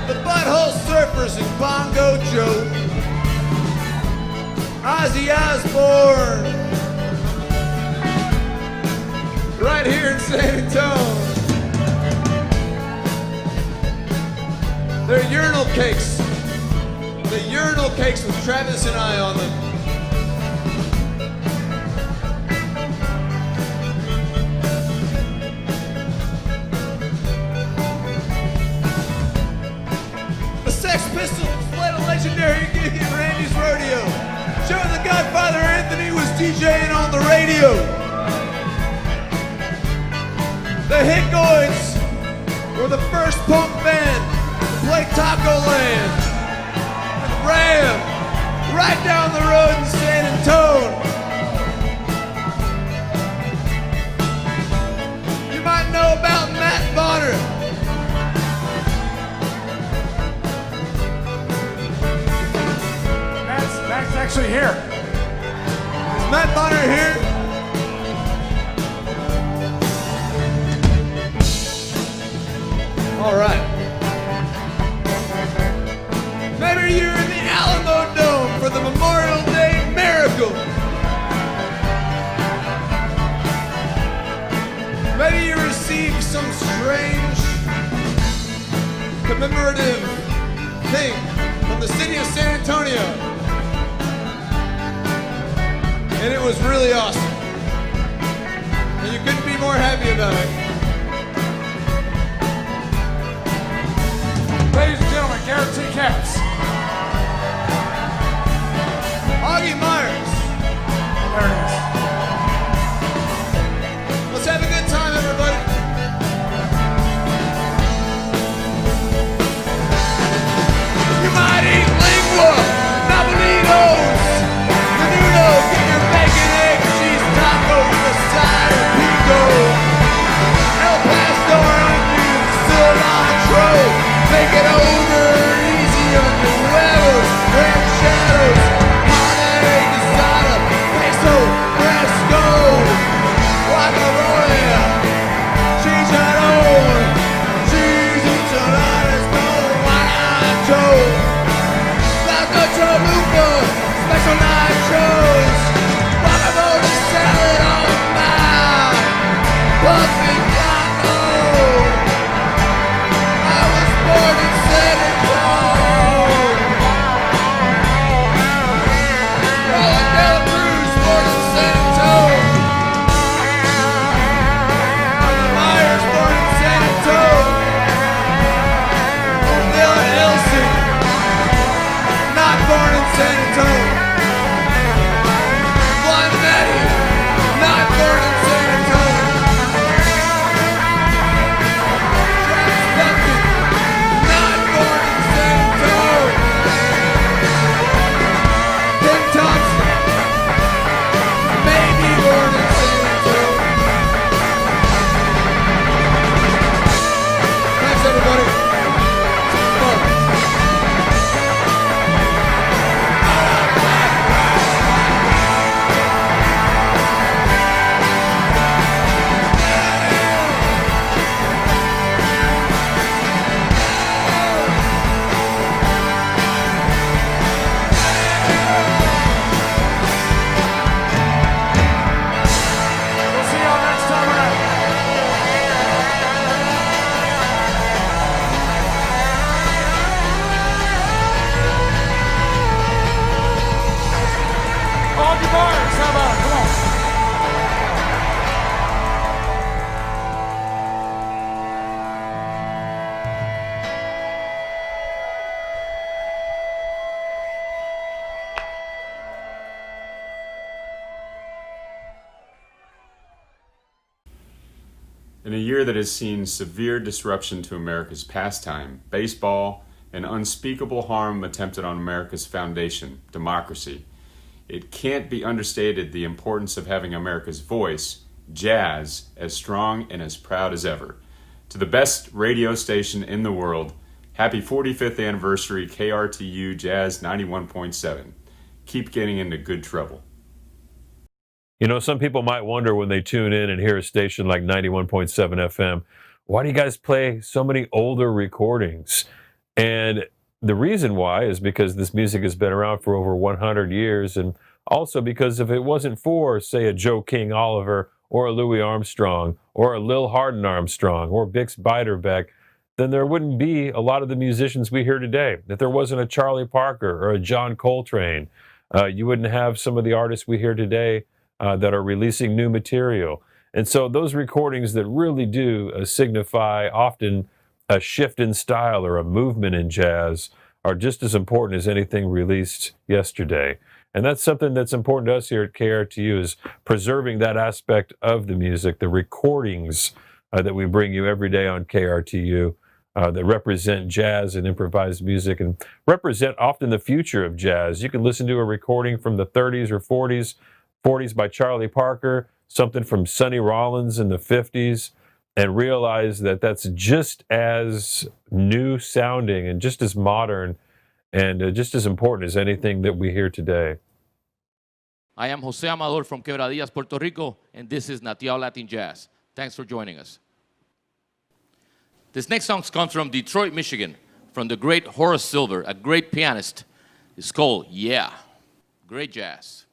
Q: the Butthole Surfers and Bongo Joe, Ozzy Osbourne, right here in San Antonio. They're urinal cakes. The urinal cakes with Travis and I on them. The Sex Pistols played a legendary gig at Randy's Rodeo. Joe the Godfather Anthony was DJing on the radio. The Hickoids were the first punk band to play Taco Land. Ram, right down the road in San Antonio. You might know about Matt Bonner.
U: Matt's actually here.
Q: Is Matt Bonner here? All right. Maybe you're in the Alamo Dome for the Memorial Day Miracle. Maybe you received some strange commemorative thing from the city of San Antonio. And it was really awesome. And you couldn't be more happy about it.
U: Ladies and gentlemen, KRTU Caps.
Q: Augie Myers.
U: There it is.
Q: Let's have a good time, everybody. You might eat lingua, nabolitos, menudo, get your bacon, egg, cheese taco with a side of pico. El pastor onions, cilantro, make it over easy
A: In a year that has seen severe disruption to America's pastime, baseball, and unspeakable harm attempted on America's foundation, democracy, it can't be understated the importance of having America's voice, jazz, as strong and as proud as ever. To the best radio station in the world, happy 45th anniversary KRTU Jazz 91.7. Keep getting into good trouble.
B: You know, some people might wonder when they tune in and hear a station like 91.7 FM, why do you guys play so many older recordings? And the reason why is because this music has been around for over 100 years, and also because if it wasn't for, say, a Joe King Oliver or a Louis Armstrong or a Lil Hardin Armstrong or Bix Beiderbecke, then there wouldn't be a lot of the musicians we hear today. If there wasn't a Charlie Parker or a John Coltrane, you wouldn't have some of the artists we hear today that are releasing new material. And so those recordings that really do signify often a shift in style or a movement in jazz are just as important as anything released yesterday. And that's something that's important to us here at KRTU, is preserving that aspect of the music, the recordings that we bring you every day on KRTU that represent jazz and improvised music and represent often the future of jazz. You can listen to a recording from the 30s or 40s by Charlie Parker, something from Sonny Rollins in the 50s, and realize that that's just as new sounding and just as modern and just as important as anything that we hear today.
V: I am Jose Amador from Quebradillas, Puerto Rico, and this is Natiao Latin Jazz. Thanks for joining us. This next song comes from Detroit, Michigan, from the great Horace Silver, a great pianist. It's called Yeah. Great jazz.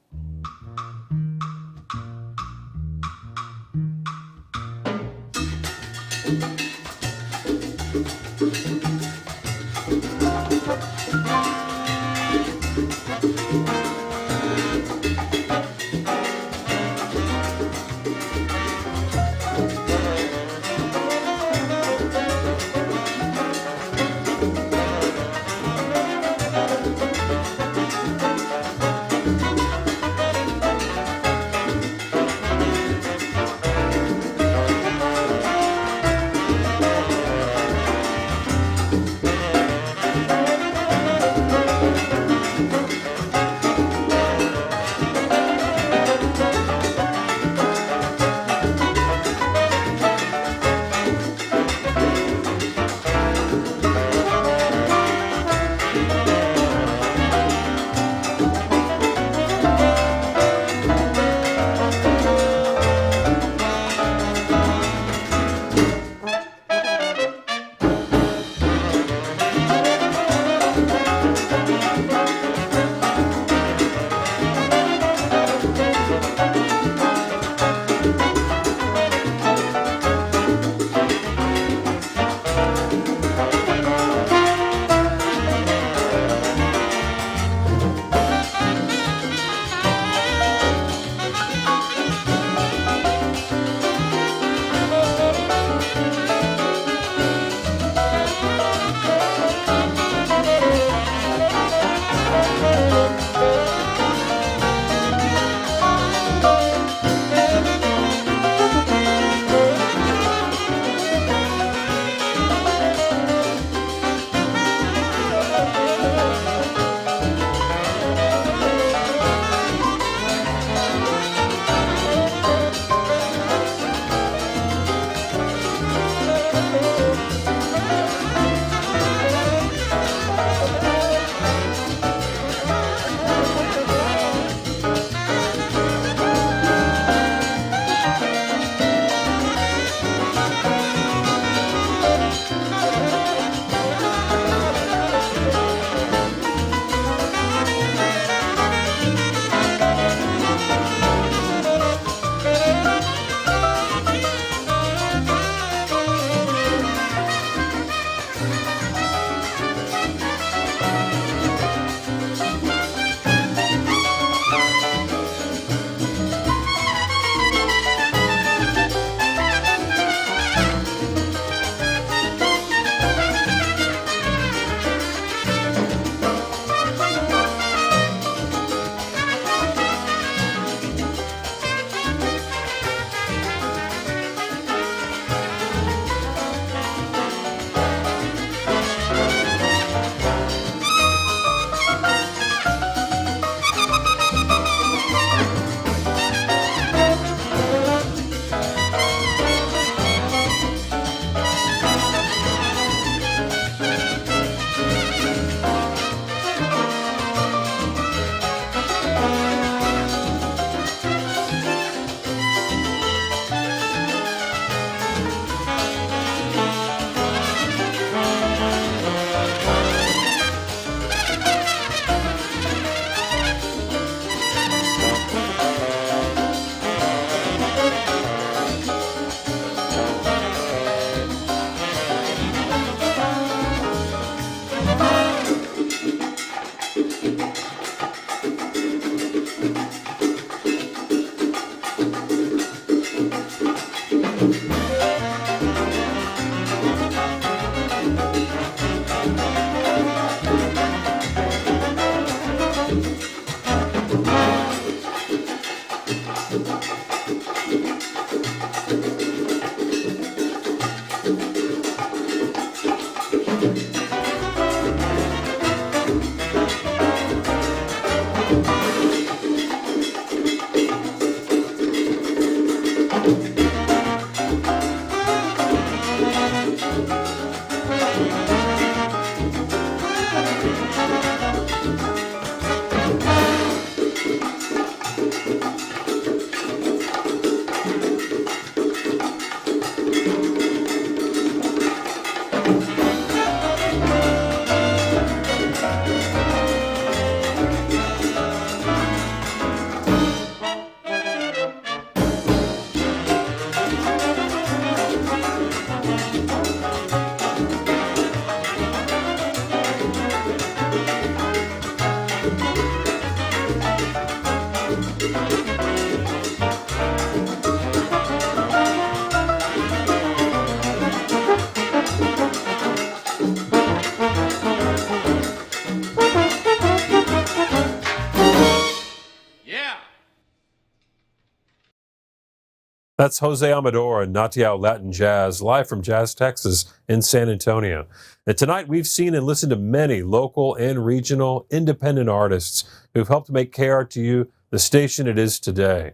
B: That's Jose Amador and Natiao Latin Jazz, live from Jazz Texas in San Antonio. And tonight we've seen and listened to many local and regional independent artists who've helped make KRTU the station it is today.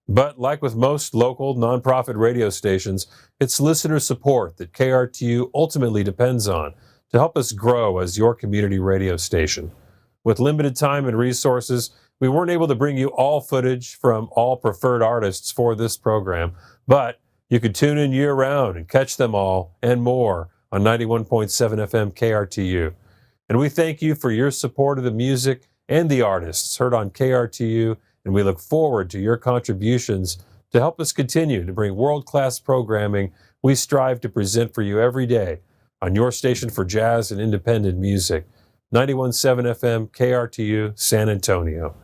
B: But like with most local nonprofit radio stations, it's listener support that KRTU ultimately depends on to help us grow as your community radio station. With limited time and resources, we weren't able to bring you all footage from all preferred artists for this program, but you could tune in year-round and catch them all and more on 91.7 FM KRTU. And we thank you for your support of the music and the artists heard on KRTU, and we look forward to your contributions to help us continue to bring world-class programming we strive to present for you every day on your station for jazz and independent music, 91.7 FM KRTU San Antonio.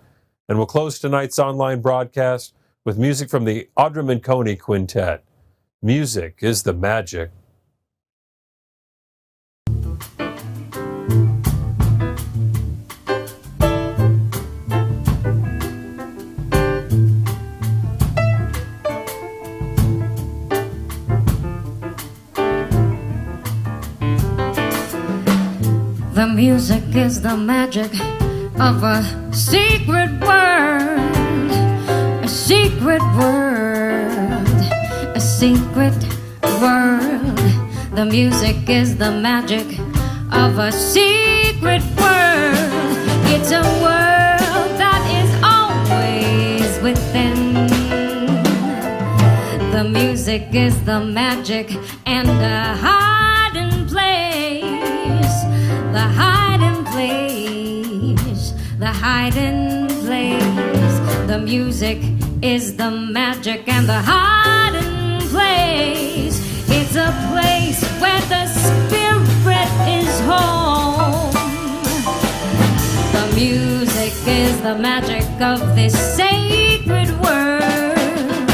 B: And we'll close tonight's online broadcast with music from the Audra Manconi Quintet. Music is the magic.
C: The music is the magic of a secret world, a secret world, a secret world. The music is the magic of a secret world. It's a world that is always within. The music is the magic and a hiding place, the hiding place, the hiding place. The music is the magic and the hiding place. It's a place where the spirit is home. The music is the magic of this sacred world,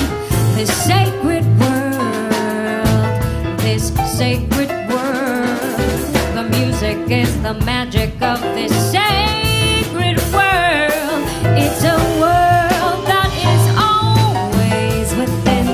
C: this sacred world, this sacred world. The music is the magic of this sacred world. It's a world that is always within.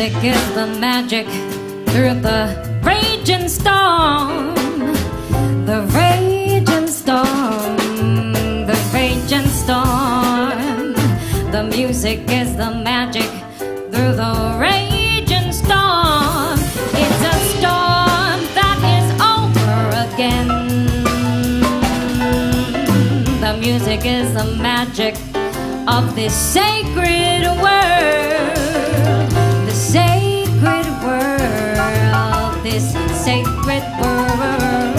C: music is the magic through the raging storm. The raging storm. The raging storm. The music is the magic through the raging storm. It's a storm that is over again. The music is the magic of this sacred world. The sacred world. This sacred world.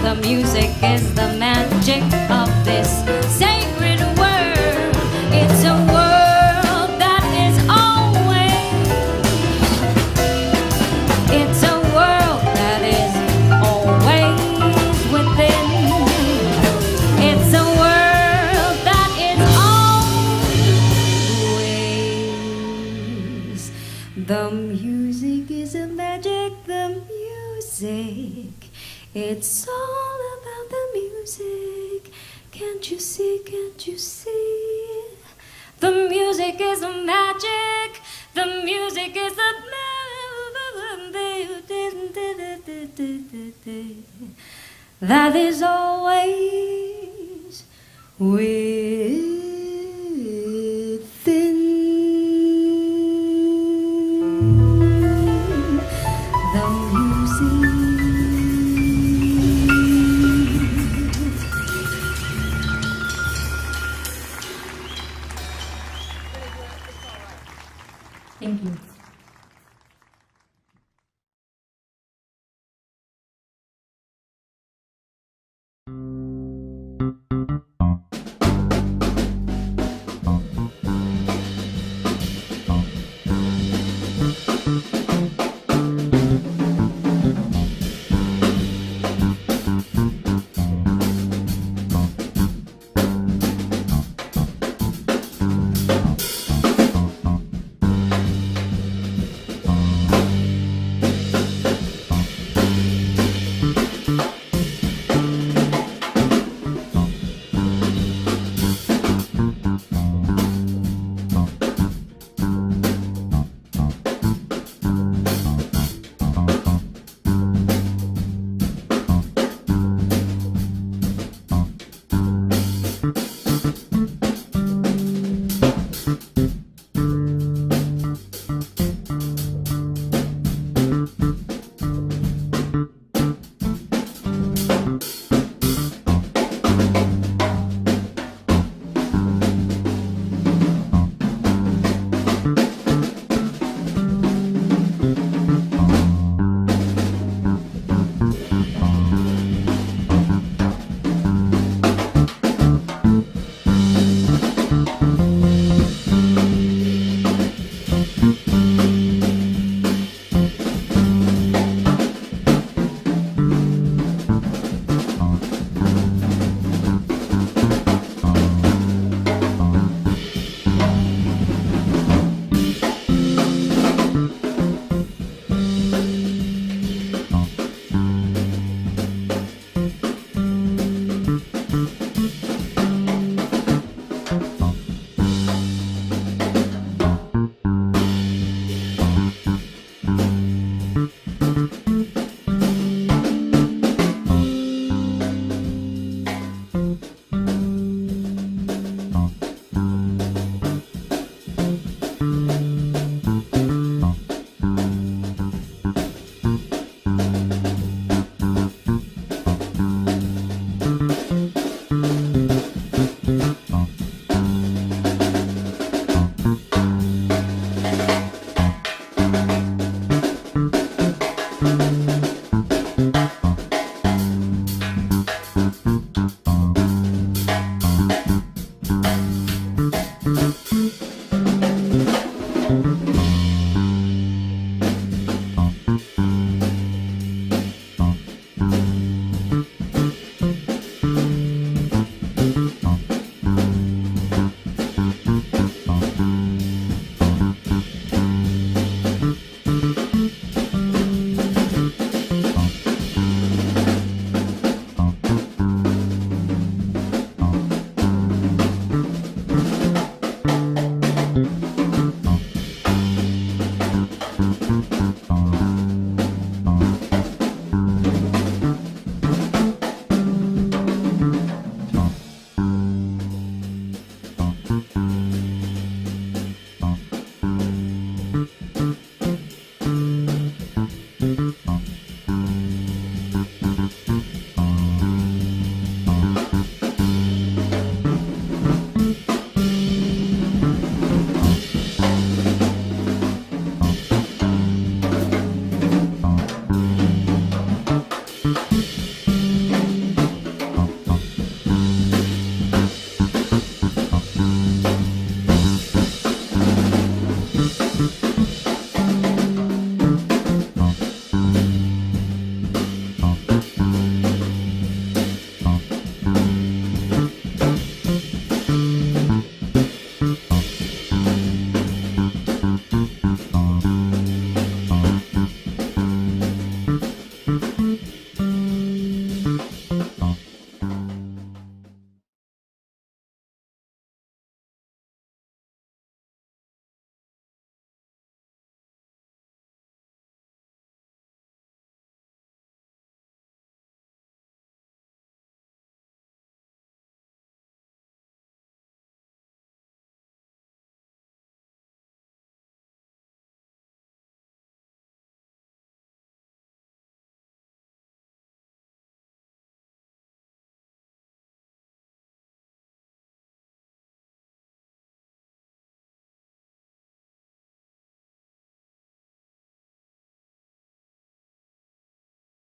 C: The music is the magic of this sacred world. It's a world that is always. It's a world that is always within. It's a world that is always. The music is a magic, the music. It's all about the music. Can't you see, can't you see? The music is the magic. The music is the that is always with